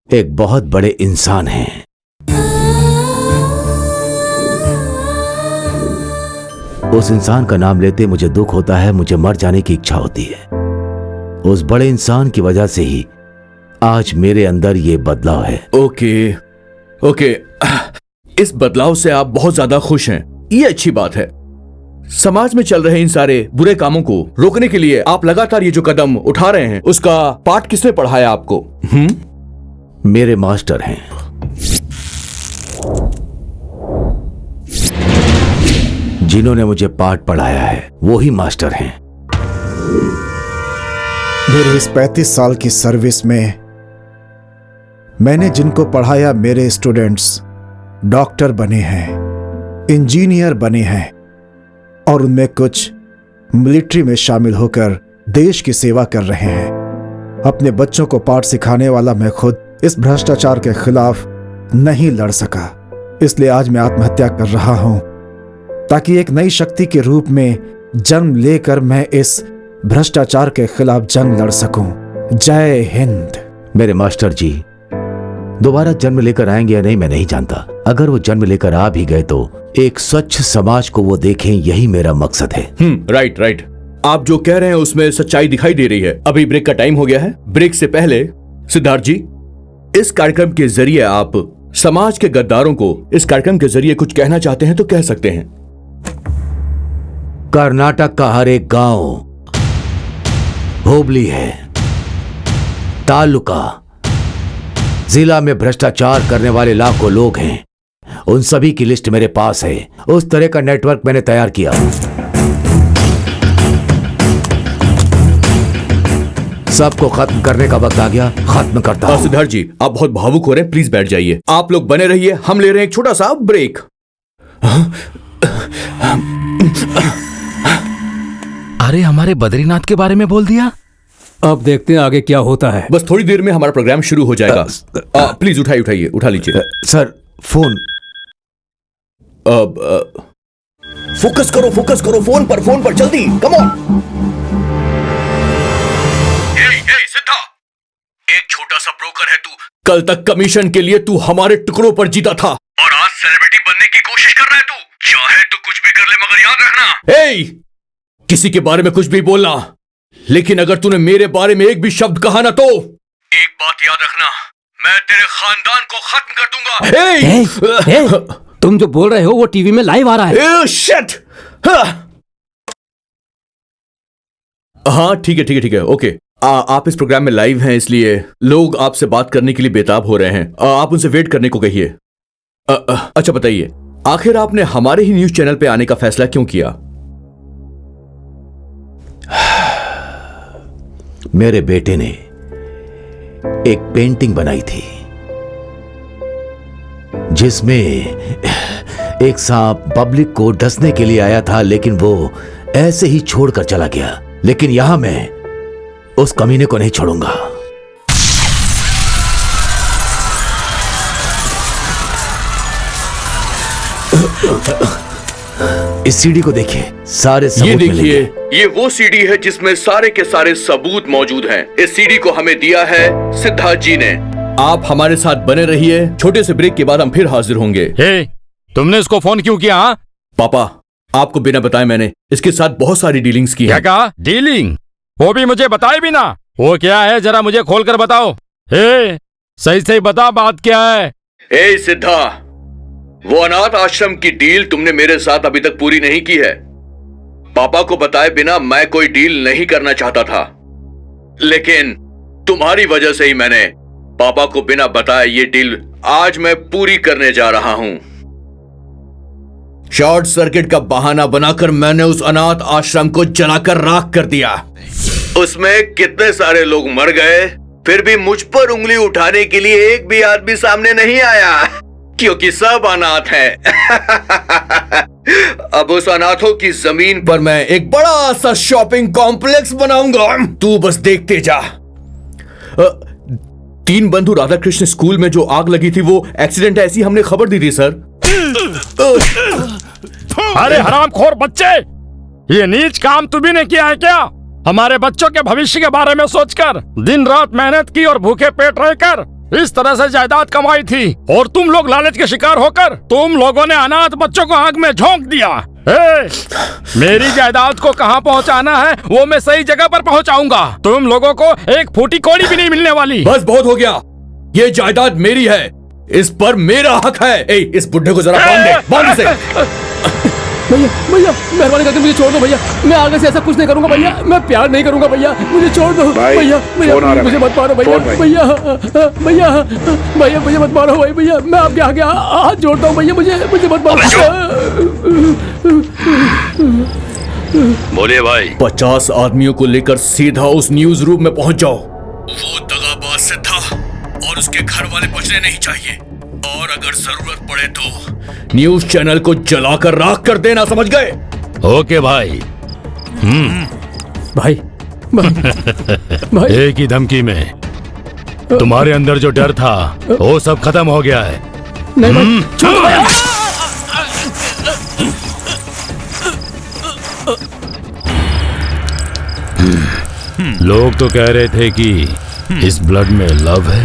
एक बहुत बड़े इंसान हैं। उस इंसान का नाम लेते मुझे दुख होता है, मुझे मर जाने की इच्छा होती है। उस बड़े इंसान की वजह से ही आज मेरे अंदर ये बदलाव है। ओके, इस बदलाव से आप बहुत ज्यादा खुश हैं, ये अच्छी बात है। समाज में चल रहे इन सारे बुरे कामों को रोकने के लिए आप लगातार ये जो कदम उठा रहे हैं, उसका पाठ किसने पढ़ाया आपको? मेरे मास्टर हैं। जिन्होंने मुझे पाठ पढ़ाया है वो ही मास्टर हैं। मेरे इस 35 साल की सर्विस में मैंने जिनको पढ़ाया, मेरे स्टूडेंट्स डॉक्टर बने हैं, इंजीनियर बने हैं और उनमें कुछ मिलिट्री में शामिल होकर देश की सेवा कर रहे हैं। अपने बच्चों को पाठ सिखाने वाला मैं खुद इस भ्रष्टाचार के खिलाफ नहीं लड़ सका, इसलिए आज मैं आत्महत्या कर रहा हूं ताकि एक नई शक्ति के रूप में जन्म लेकर मैं इस भ्रष्टाचार के खिलाफ जंग लड़ सकूं। जय हिंद। मेरे मास्टर जी दोबारा जन्म लेकर आएंगे या नहीं मैं नहीं जानता। अगर वो जन्म लेकर आ भी गए तो एक स्वच्छ समाज को वो देखें, यही मेरा मकसद है। राइट। आप जो कह रहे हैं उसमें सच्चाई दिखाई दे रही है। अभी ब्रेक का टाइम हो गया है। ब्रेक से पहले सिद्धार्थ जी, इस कार्यक्रम के जरिए आप समाज के गद्दारों को इस कार्यक्रम के जरिए कुछ कहना चाहते हैं तो कह सकते हैं। कर्नाटक का हर एक गांव, होबली है, तालुका, जिला में भ्रष्टाचार करने वाले लाखों लोग हैं। उन सभी की लिस्ट मेरे पास है। उस तरह का नेटवर्क मैंने तैयार किया। सबको खत्म करने का वक्त आ गया, खत्म करता हूं। सिद्धार्थ जी, आप बहुत भावुक हो रहे हैं, प्लीज बैठ जाइए। आप लोग बने रहिए, हम ले रहे हैं एक छोटा सा ब्रेक। अरे हमारे बद्रीनाथ के बारे में बोल दिया। अब देखते हैं आगे क्या होता है। बस थोड़ी देर में हमारा प्रोग्राम शुरू हो जाएगा। प्लीज उठाइए, उठा लीजिए। Sir phone. फोकस करो फोन पर जल्दी, कम ऑन। सिद्धा, एक छोटा सा ब्रोकर है तू। कल तक कमीशन के लिए तू हमारे टुकड़ों पर जीता था और आज सेलिब्रिटी बनने की कोशिश कर रहा है तू। चाहे तो कुछ भी कर ले, मगर याद रखना, किसी के बारे में कुछ भी बोलना, लेकिन अगर तूने मेरे बारे में एक भी शब्द कहा ना तो एक बात याद रखना, मैं तेरे खानदान को खत्म कर दूंगा। तुम जो बोल रहे हो वो टीवी में लाइव आ रहा है। शिट। हाँ ठीक है, ओके। आप इस प्रोग्राम में लाइव हैं, इसलिए लोग आपसे बात करने के लिए बेताब हो रहे हैं। आप उनसे वेट करने को कहिए। अच्छा बताइए, आखिर आपने हमारे ही न्यूज चैनल पे आने का फैसला क्यों किया? मेरे बेटे ने एक पेंटिंग बनाई थी जिसमें एक सांप पब्लिक को डसने के लिए आया था, लेकिन वो ऐसे ही छोड़कर चला गया। लेकिन यहां मैं उस कमीने को नहीं छोड़ूंगा। इस सीडी को देखिए, सारे सबूत ये देखिए, मिलेंगे। ये वो सीडी है जिसमें सारे के सारे सबूत मौजूद हैं। इस सीडी को हमें दिया है सिद्धार्थ जी ने। आप हमारे साथ बने रहिए, छोटे से ब्रेक के बाद हम फिर हाजिर होंगे। तुमने इसको फोन क्यों किया? पापा, आपको बिना बताए मैंने इसके साथ बहुत सारी डीलिंग्स की क्या है। कहा? डीलिंग? वो भी मुझे बताए भी ना। वो क्या है, जरा मुझे खोलकर बताओ। सही बता, बात क्या है? सिद्धा, वो अनाथ आश्रम की डील तुमने मेरे साथ अभी तक पूरी नहीं की है। पापा को बताए बिना मैं कोई डील नहीं करना चाहता था, लेकिन तुम्हारी वजह से ही मैंने पापा को बिना बताए ये डील आज मैं पूरी करने जा रहा हूं। शॉर्ट सर्किट का बहाना बनाकर मैंने उस अनाथ आश्रम को जलाकर राख कर दिया। उसमें कितने सारे लोग मर गए, फिर भी मुझ पर उंगली उठाने के लिए एक भी आदमी सामने नहीं आया, क्योंकि सब अनाथ हैं। अब उस अनाथों की जमीन पर मैं एक बड़ा सा शॉपिंग कॉम्प्लेक्स बनाऊंगा, तू बस देखते जा। 3 बंधु राधा कृष्ण स्कूल में जो आग लगी थी वो एक्सीडेंट है, ऐसी हमने खबर दी थी सर। अरे हरामखोर बच्चे, ये नीच काम तू भी ने किया है क्या? हमारे बच्चों के भविष्य के बारे में सोचकर दिन रात मेहनत की और भूखे पेट रहकर इस तरह से जायदाद कमाई थी, और तुम लोग लालच के शिकार होकर तुम लोगों ने अनाथ बच्चों को आग में झोंक दिया। मेरी जायदाद को कहाँ पहुँचाना है वो मैं सही जगह पर पहुँचाऊंगा। तुम लोगों को एक फूटी कौड़ी भी नहीं मिलने वाली। बस बहुत हो गया, ये जायदाद मेरी है, इस पर मेरा हक है। इस बुढ़े को जरा बांध दे, बांध से। भैया भैया मेहरबानी करके मुझे छोड़ दो भैया, मैं आगे से ऐसा कुछ नहीं करूंगा भैया, मैं प्यार नहीं करूंगा भैया, मुझे छोड़ दो भैया। भैया मुझे मत मारो भैया, भैया भैया भैया मुझे मत मारो भाई, भैया मैं आपके आगे हाथ जोड़ता हूँ भैया, मुझे मत मारो। बोले भाई, 50 आदमियों को लेकर सीधा उस न्यूज रूम में पहुंच जाओ। वो दगाबाज से था और उसके घर वाले बचने नहीं चाहिए, और अगर जरूरत पड़े तो न्यूज चैनल को जलाकर राख कर देना, समझ गए? ओके भाई। भाई, भाई। एक ही धमकी में तुम्हारे अंदर जो डर था वो सब खत्म हो गया है। नहीं भाई, छोड़ो भैया। लोग तो कह रहे थे कि इस ब्लड में लव है।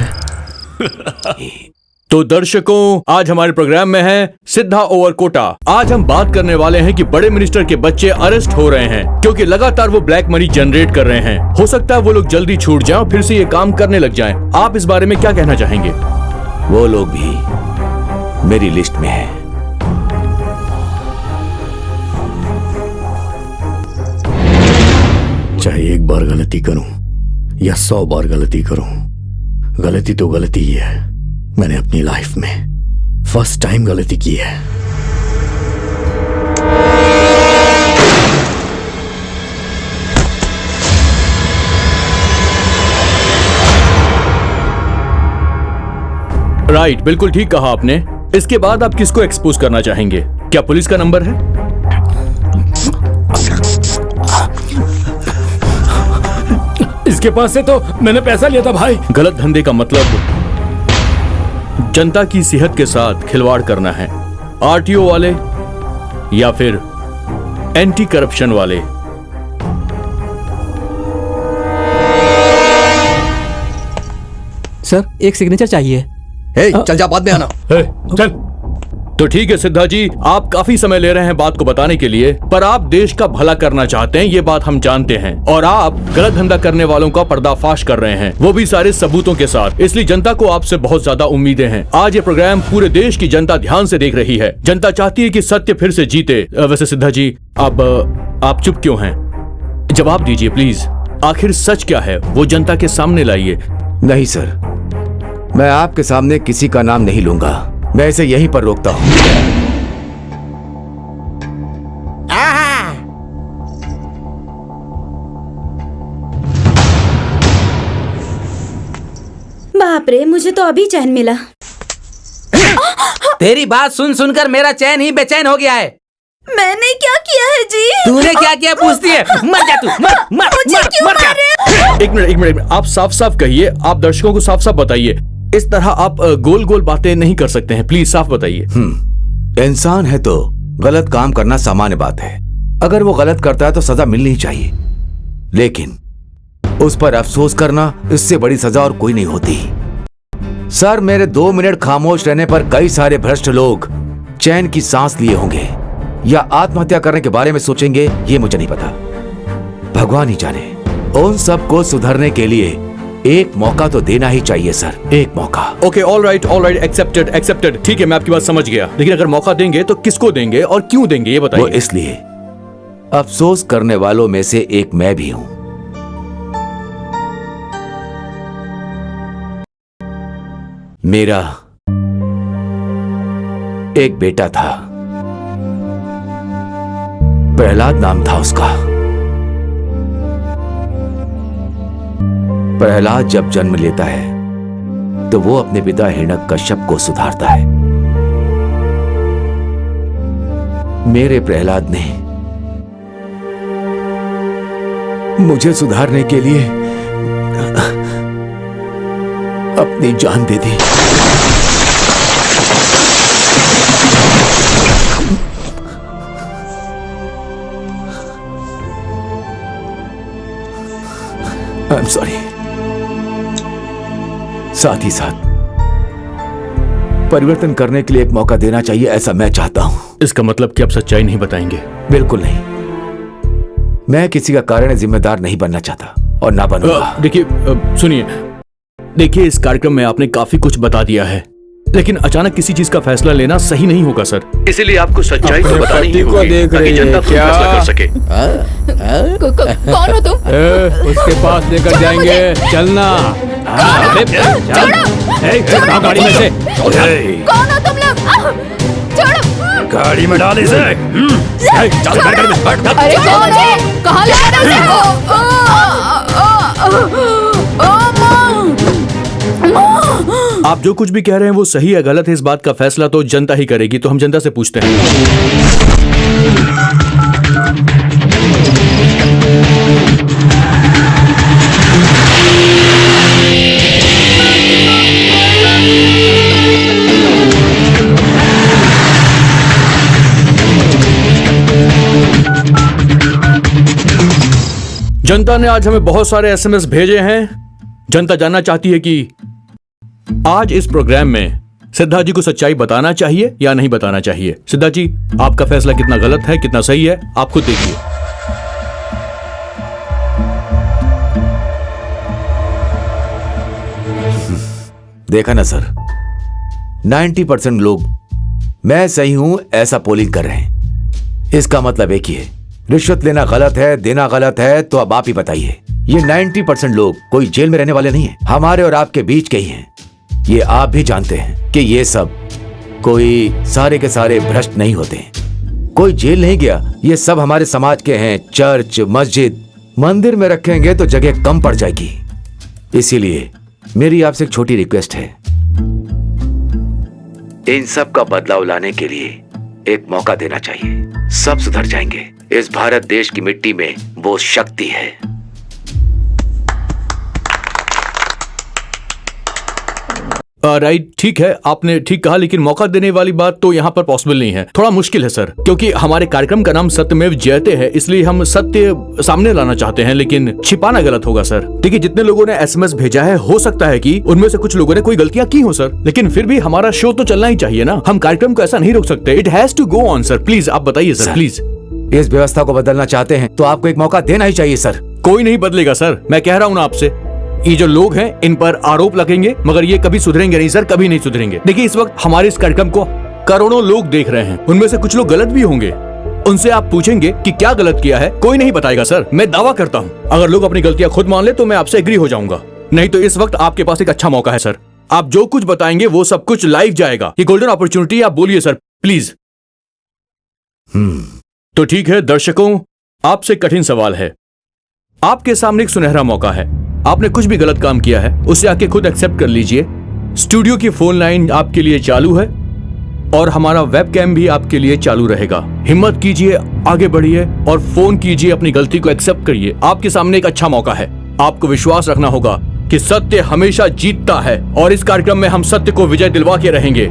तो दर्शकों, आज हमारे प्रोग्राम में है सिद्धा ओवर कोटा। आज हम बात करने वाले हैं कि बड़े मिनिस्टर के बच्चे अरेस्ट हो रहे हैं क्योंकि लगातार वो ब्लैक मनी जनरेट कर रहे हैं। हो सकता है वो लोग जल्दी छूट जाएं और फिर से ये काम करने लग जाएं। आप इस बारे में क्या कहना चाहेंगे? वो लोग भी मेरी लिस्ट में है। चाहे एक बार गलती करूं या 100 बार गलती करूं, गलती तो गलती ही है। मैंने अपनी लाइफ में फर्स्ट टाइम गलती की है। राइट, बिल्कुल ठीक कहा आपने। इसके बाद आप किसको एक्सपोज करना चाहेंगे? क्या पुलिस का नंबर है? इसके पास से तो मैंने पैसा लिया था भाई। गलत धंधे का मतलब जनता की सेहत के साथ खिलवाड़ करना है। आरटीओ वाले या फिर एंटी करप्शन वाले। सर एक सिग्नेचर चाहिए। चल जा, बाद में आना। चल। तो ठीक है सिद्धा जी, आप काफी समय ले रहे हैं बात को बताने के लिए, पर आप देश का भला करना चाहते हैं, ये बात हम जानते हैं, और आप गलत धंधा करने वालों का पर्दाफाश कर रहे हैं, वो भी सारे सबूतों के साथ। इसलिए जनता को आपसे बहुत ज्यादा उम्मीदें हैं। आज ये प्रोग्राम पूरे देश की जनता ध्यान से देख रही है। जनता चाहती है कि सत्य फिर से जीते। वैसे सिद्धा जी, आप चुप क्यों हैं? जवाब दीजिए प्लीज। आखिर सच क्या है वो जनता के सामने लाइए। नहीं सर, मैं आपके सामने किसी का नाम नहीं लूंगा, मैं इसे यहीं पर रोकता हूं। बाप रे, मुझे तो अभी चैन मिला। तेरी बात सुन सुनकर मेरा चैन ही बेचैन हो गया है। मैंने क्या किया है जी? तूने क्या किया पूछती है? मर जा तू, मर जा। एक मिनट, आप साफ साफ कहिए। आप दर्शकों को साफ साफ बताइए। इस तरह आप गोल गोल बातें नहीं कर सकते हैं, प्लीज साफ बताइए। इंसान है तो गलत काम करना सामान्य बात है। अगर वो गलत करता है तो सजा मिलनी चाहिए, लेकिन उस पर अफसोस करना, इससे बड़ी सजा और कोई नहीं होती। सर, मेरे 2 मिनट खामोश रहने पर कई सारे भ्रष्ट लोग चैन की सांस लिए होंगे या आत्महत्या करने के बारे में सोचेंगे, ये मुझे नहीं पता। भगवान ही जाने। उन सबको सुधरने के लिए एक मौका तो देना ही चाहिए सर, एक मौका। Okay, all right, accepted. ठीक है, मैं आपकी बात समझ गया, लेकिन अगर मौका देंगे तो किसको देंगे और क्यों देंगे ये बताइए। वो इसलिए, अफसोस करने वालों में से एक मैं भी हूं। मेरा एक बेटा था, प्रहलाद नाम था उसका। प्रहलाद जब जन्म लेता है तो वो अपने पिता हिरण्यक कश्यप को सुधारता है। मेरे प्रहलाद ने मुझे सुधारने के लिए अपनी जान दे दी। I am sorry. साथ ही साथ परिवर्तन करने के लिए एक मौका देना चाहिए, ऐसा मैं चाहता हूं। इसका मतलब कि आप सच्चाई नहीं बताएंगे? बिल्कुल नहीं। मैं किसी का कारण जिम्मेदार नहीं बनना चाहता और ना बनूंगा। देखिए, सुनिए, देखिए, इस कार्यक्रम में आपने काफी कुछ बता दिया है, लेकिन अचानक किसी चीज का फैसला लेना सही नहीं होगा सर। इसीलिए आपको सच्चाई तो बतानी ही होगी ताकि जनता खुद फैसला कर सके। कौन हो तुम? उसके पास लेकर जाएंगे, चलना। गाड़ी में से। कौन हो तुम लोग? छोड़ो। गाड़ी में डाल इसे। अरे कौन है? कहाँ ले जा रहे हो? आप जो कुछ भी कह रहे हैं वो सही है गलत है, इस बात का फैसला तो जनता ही करेगी। तो हम जनता से पूछते हैं। जनता ने आज हमें बहुत सारे एसएमएस भेजे हैं। जनता जानना चाहती है कि आज इस प्रोग्राम में सिद्धार्थ जी को सच्चाई बताना चाहिए या नहीं बताना चाहिए। सिद्धार्थ जी, आपका फैसला कितना गलत है, कितना सही है, आप खुद देखिए। देखा ना सर, 90% लोग मैं सही हूं ऐसा पोलिंग कर रहे हैं। इसका मतलब एक ही है, रिश्वत लेना गलत है, देना गलत है। तो अब आप ही बताइए, ये 90% लोग कोई जेल में रहने वाले नहीं है, हमारे और आपके बीच के ही हैं। ये आप भी जानते हैं कि ये सब कोई सारे के सारे भ्रष्ट नहीं होते। कोई जेल नहीं गया, ये सब हमारे समाज के हैं। चर्च, मस्जिद, मंदिर में रखेंगे तो जगह कम पड़ जाएगी। इसीलिए मेरी आपसे एक छोटी रिक्वेस्ट है, इन सब का बदलाव लाने के लिए एक मौका देना चाहिए। सब सुधर जाएंगे। इस भारत देश की मिट्टी में वो शक्ति है। राइट, ठीक है, आपने ठीक कहा, लेकिन मौका देने वाली बात तो यहाँ पर पॉसिबल नहीं है। थोड़ा मुश्किल है सर, क्योंकि हमारे कार्यक्रम का नाम सत्यमेव जयते है, इसलिए हम सत्य सामने लाना चाहते हैं, लेकिन छिपाना गलत होगा सर। देखिए, जितने लोगों ने एसएमएस भेजा है, हो सकता है कि उनमें से कुछ लोगों ने कोई गलतियां की हो सर, लेकिन फिर भी हमारा शो तो चलना ही चाहिए ना। हम कार्यक्रम को ऐसा नहीं रोक सकते। It has to go on sir. Please आप बताइए सर, प्लीज। इस व्यवस्था को बदलना चाहते हैं तो आपको एक मौका देना ही चाहिए सर। कोई नहीं बदलेगा सर, मैं कह रहा हूँ ना आपसे। ये जो लोग हैं इन पर आरोप लगेंगे, मगर ये कभी सुधरेंगे नहीं सर, कभी नहीं सुधरेंगे। देखिए, इस वक्त हमारे इस कार्यक्रम को करोड़ों लोग देख रहे हैं, उनमें से कुछ लोग गलत भी होंगे। उनसे आप पूछेंगे कि क्या गलत किया है, कोई नहीं बताएगा सर। मैं दावा करता हूँ, अगर लोग अपनी गलतियां खुद मान ले तो मैं आपसे एग्री हो जाऊंगा। नहीं तो इस वक्त आपके पास एक अच्छा मौका है सर। आप जो कुछ बताएंगे वो सब कुछ लाइव जाएगा। ये गोल्डन अपॉर्चुनिटी, आप बोलिए सर, प्लीज। तो ठीक है दर्शकों, आपसे कठिन सवाल है। आपके सामने एक सुनहरा मौका है। आपने कुछ भी गलत काम किया है उसे आके खुद एक्सेप्ट कर लीजिए। स्टूडियो की फोन लाइन आपके लिए चालू है और हमारा वेबकैम भी आपके लिए चालू रहेगा। हिम्मत कीजिए, आगे बढ़िए और फोन कीजिए, अपनी गलती को एक्सेप्ट करिए। आपके सामने एक अच्छा मौका है। आपको विश्वास रखना होगा कि सत्य हमेशा जीतता है और इस कार्यक्रम में हम सत्य को विजय दिलवा के रहेंगे।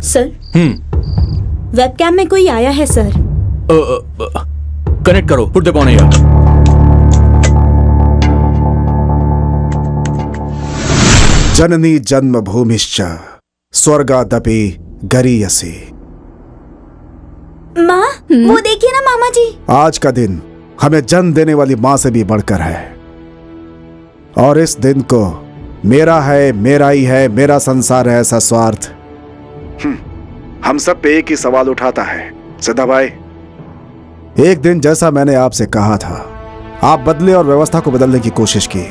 सर, वेबकैम में कोई आया है सर। कनेक्ट करो, पुट द फोन हियर। जननी जन्मभूमिश्च स्वर्गादपि गरीयसी। माँ, वो देखिए ना मामा जी। आज का दिन हमें जन्म देने वाली माँ से भी बढ़कर है और इस दिन को मेरा है, मेरा ही है, मेरा संसार है ऐसा स्वार्थ हम सब पे एक ही सवाल उठाता है। सिद्धा भाई, एक दिन जैसा मैंने आपसे कहा था, आप बदले और व्यवस्था को बदलने की कोशिश की।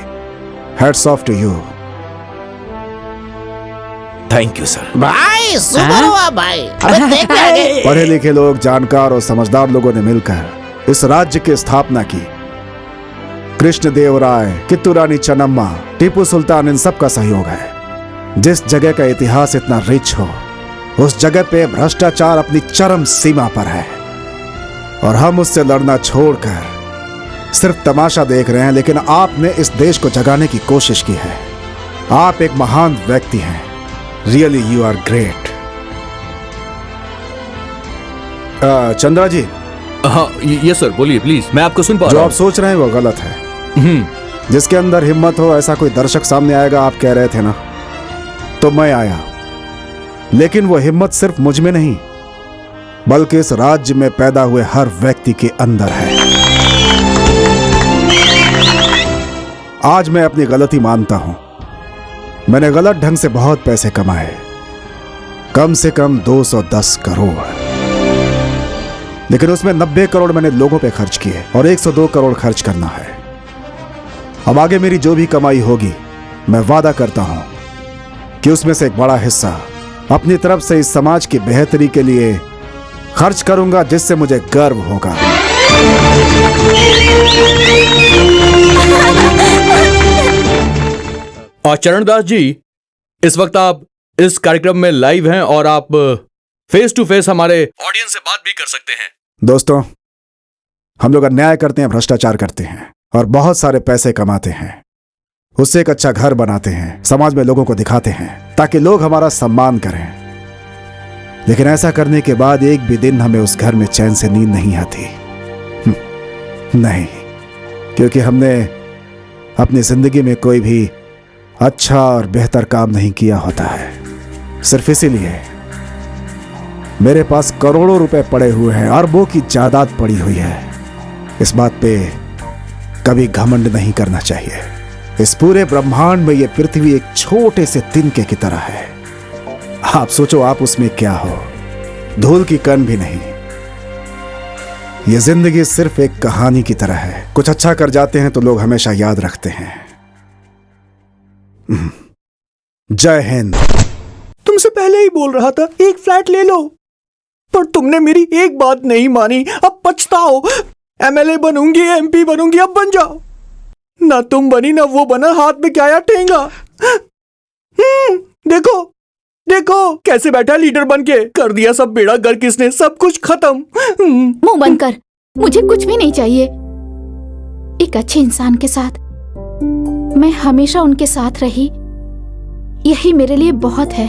Heads off to you. Thank you sir. भाई सुपर हुआ भाई। अबे देख भी आगे। पढ़े लिखे लोग, जानकार और समझदार लोगों ने मिलकर इस राज्य की स्थापना की। कृष्णदेवराय, कित्तूरानी चन्नम्मा, टीपू सुल्तान, इन सब का सहयोग है। जिस जगह का इतिहास इतना रिच हो, उस जगह पे भ्रष्टाचार अपनी चरम सीमा पर है और हम उससे लड़ना छोड़कर सिर्फ तमाशा देख रहे हैं। लेकिन आपने इस देश को जगाने की कोशिश की है। आप एक महान व्यक्ति हैं। Really you are great. Chandra ji. हाँ ये सर, बोलिए प्लीज, मैं आपको सुन पा रहा जो हूं। आप सोच रहे हैं वो गलत है। जिसके अंदर हिम्मत हो, ऐसा कोई दर्शक सामने आएगा, आप कह रहे थे ना, तो मैं आया। लेकिन वो हिम्मत सिर्फ मुझ में नहीं, बल्कि इस राज्य में पैदा हुए हर व्यक्ति के अंदर है। आज मैं अपनी गलती मानता हूं। मैंने गलत ढंग से बहुत पैसे कमाए, कम से कम 210 करोड़, लेकिन उसमें 90 करोड़ मैंने लोगों पे खर्च किए और 102 करोड़ खर्च करना है। अब आगे मेरी जो भी कमाई होगी, मैं वादा करता हूं कि उसमें से एक बड़ा हिस्सा अपनी तरफ से इस समाज की बेहतरी के लिए खर्च करूंगा, जिससे मुझे गर्व होगा। और चरणदास जी, इस वक्त आप इस कार्यक्रम में लाइव हैं और आप फेस टू फेस हमारे ऑडियंस से बात भी कर सकते हैं। दोस्तों, हम लोग अन्याय करते हैं, भ्रष्टाचार करते हैं और बहुत सारे पैसे कमाते हैं। उससे एक अच्छा घर बनाते हैं, समाज में लोगों को दिखाते हैं ताकि लोग हमारा सम्मान करें। लेकिन ऐसा करने के बाद एक भी दिन हमें उस घर में चैन से नींद नहीं आती। नहीं, क्योंकि हमने अपनी जिंदगी में कोई भी अच्छा और बेहतर काम नहीं किया होता है। सिर्फ इसीलिए मेरे पास करोड़ों रुपए पड़े हुए हैं, अरबों की जायदाद पड़ी हुई है। इस बात पे कभी घमंड नहीं करना चाहिए। इस पूरे ब्रह्मांड में ये पृथ्वी एक छोटे से तिनके की तरह है। आप सोचो, आप उसमें क्या हो, धूल की कण भी नहीं। ये जिंदगी सिर्फ एक कहानी की तरह है। कुछ अच्छा कर जाते हैं तो लोग हमेशा याद रखते हैं। जय हिंद। तुमसे पहले ही बोल रहा था एक फ्लैट ले लो, पर तुमने मेरी एक बात नहीं मानी। अब पछताओ। एमएलए बनूंगी, एमपी बनूंगी, अब बन जाओ। ना तुम बनी ना वो बना, हाथ में क्या आया ठेंगा। देखो देखो कैसे बैठा लीडर बन के। कर दिया सब बेड़ा गर्क किसने, सब कुछ खत्म। मुंह बंद कर, मुझे कुछ भी नहीं चाहिए। एक अच्छे इंसान के साथ मैं हमेशा उनके साथ रही, यही मेरे लिए बहुत है।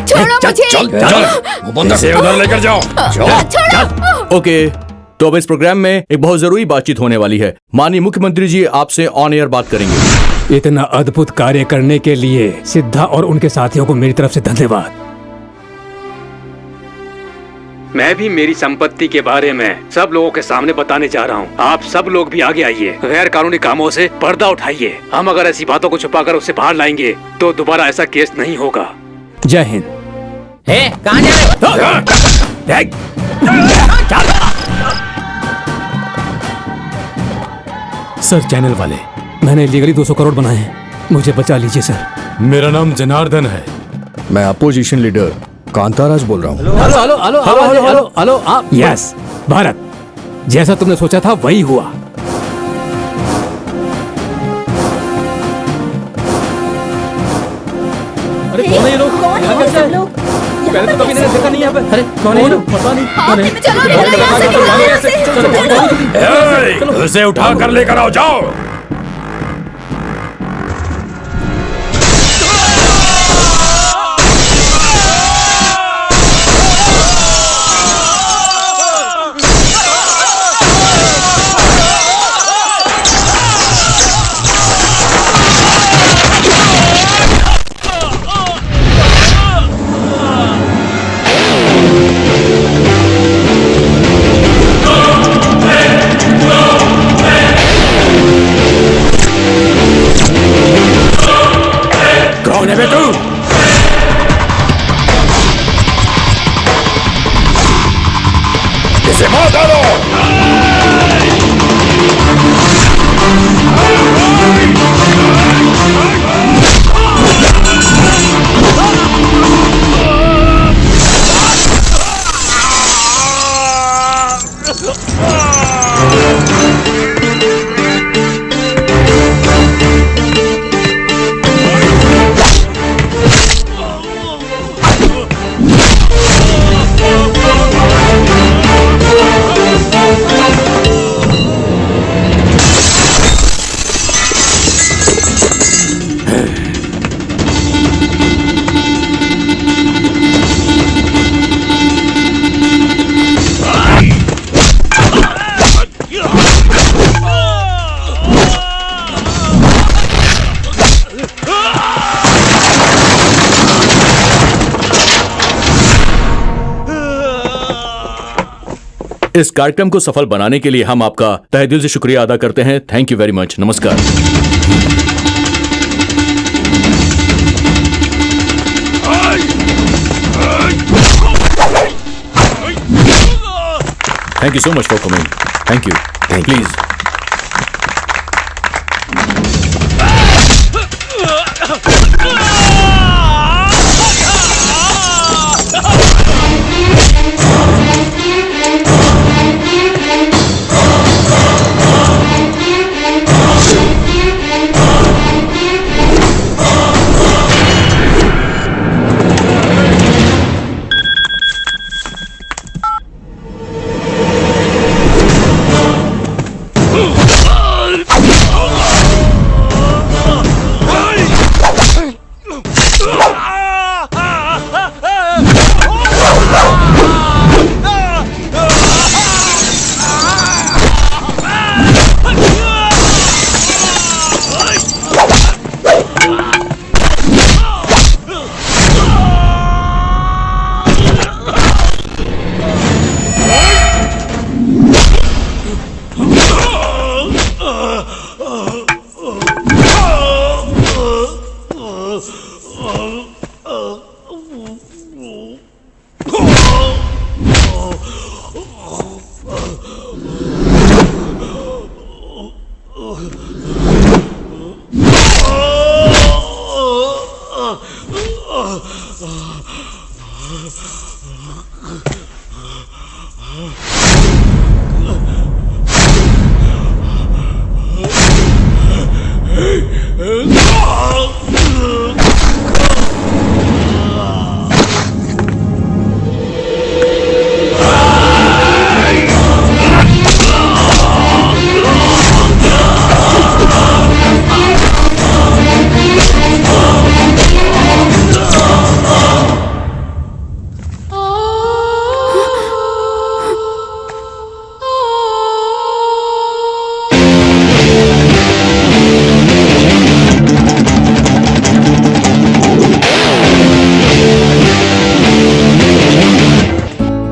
छोड़ो मुझे। चल इसे उधर लेकर जाओ। छोड़ो। ओके, तो अब इस प्रोग्राम में एक बहुत जरूरी बातचीत होने वाली है। माननीय मुख्यमंत्री जी आपसे ऑन एयर बात करेंगे। इतना अद्भुत कार्य करने के लिए सिद्धा और उनके साथियों को मेरी तरफ से धन्यवाद। मैं भी मेरी संपत्ति के बारे में सब लोगों के सामने बताने जा रहा हूँ। आप सब लोग भी आगे आइए, गैर कानूनी कामों से पर्दा उठाइए। हम अगर ऐसी बातों को छुपाकर उससे बाहर लाएंगे तो दोबारा ऐसा केस नहीं होगा। जय हिंद। कहाँ जा रहे? सर, चैनल वाले, मैंने लीगली 200 करोड़ बनाए हैं, मुझे बचा लीजिए सर। मेरा नाम जनार्दन है। मैं अपोजिशन लीडर कांताराज बोल रहा हूँ। Hello hello hello hello hello hello आप। यस भारत, जैसा तुमने सोचा था वही हुआ। अरे कौन है ये लोग? यहाँ कैसे हैं? पहले तो कभी मैंने देखा नहीं यहाँ पे। अरे कौन है ये लोग? पता नहीं। उसे उठा कर लेकर आओ, जाओ। इस कार्यक्रम को सफल बनाने के लिए हम आपका तहे दिल से शुक्रिया अदा करते हैं। Thank you very much. नमस्कार। Thank you so much for coming. Thank you. Please.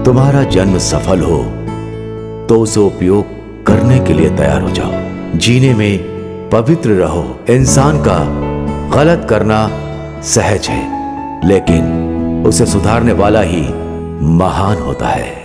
तुम्हारा जन्म सफल हो तो उसे उपयोग करने के लिए तैयार हो जाओ। जीने में पवित्र रहो। इंसान का गलत करना सहज है, लेकिन उसे सुधारने वाला ही महान होता है।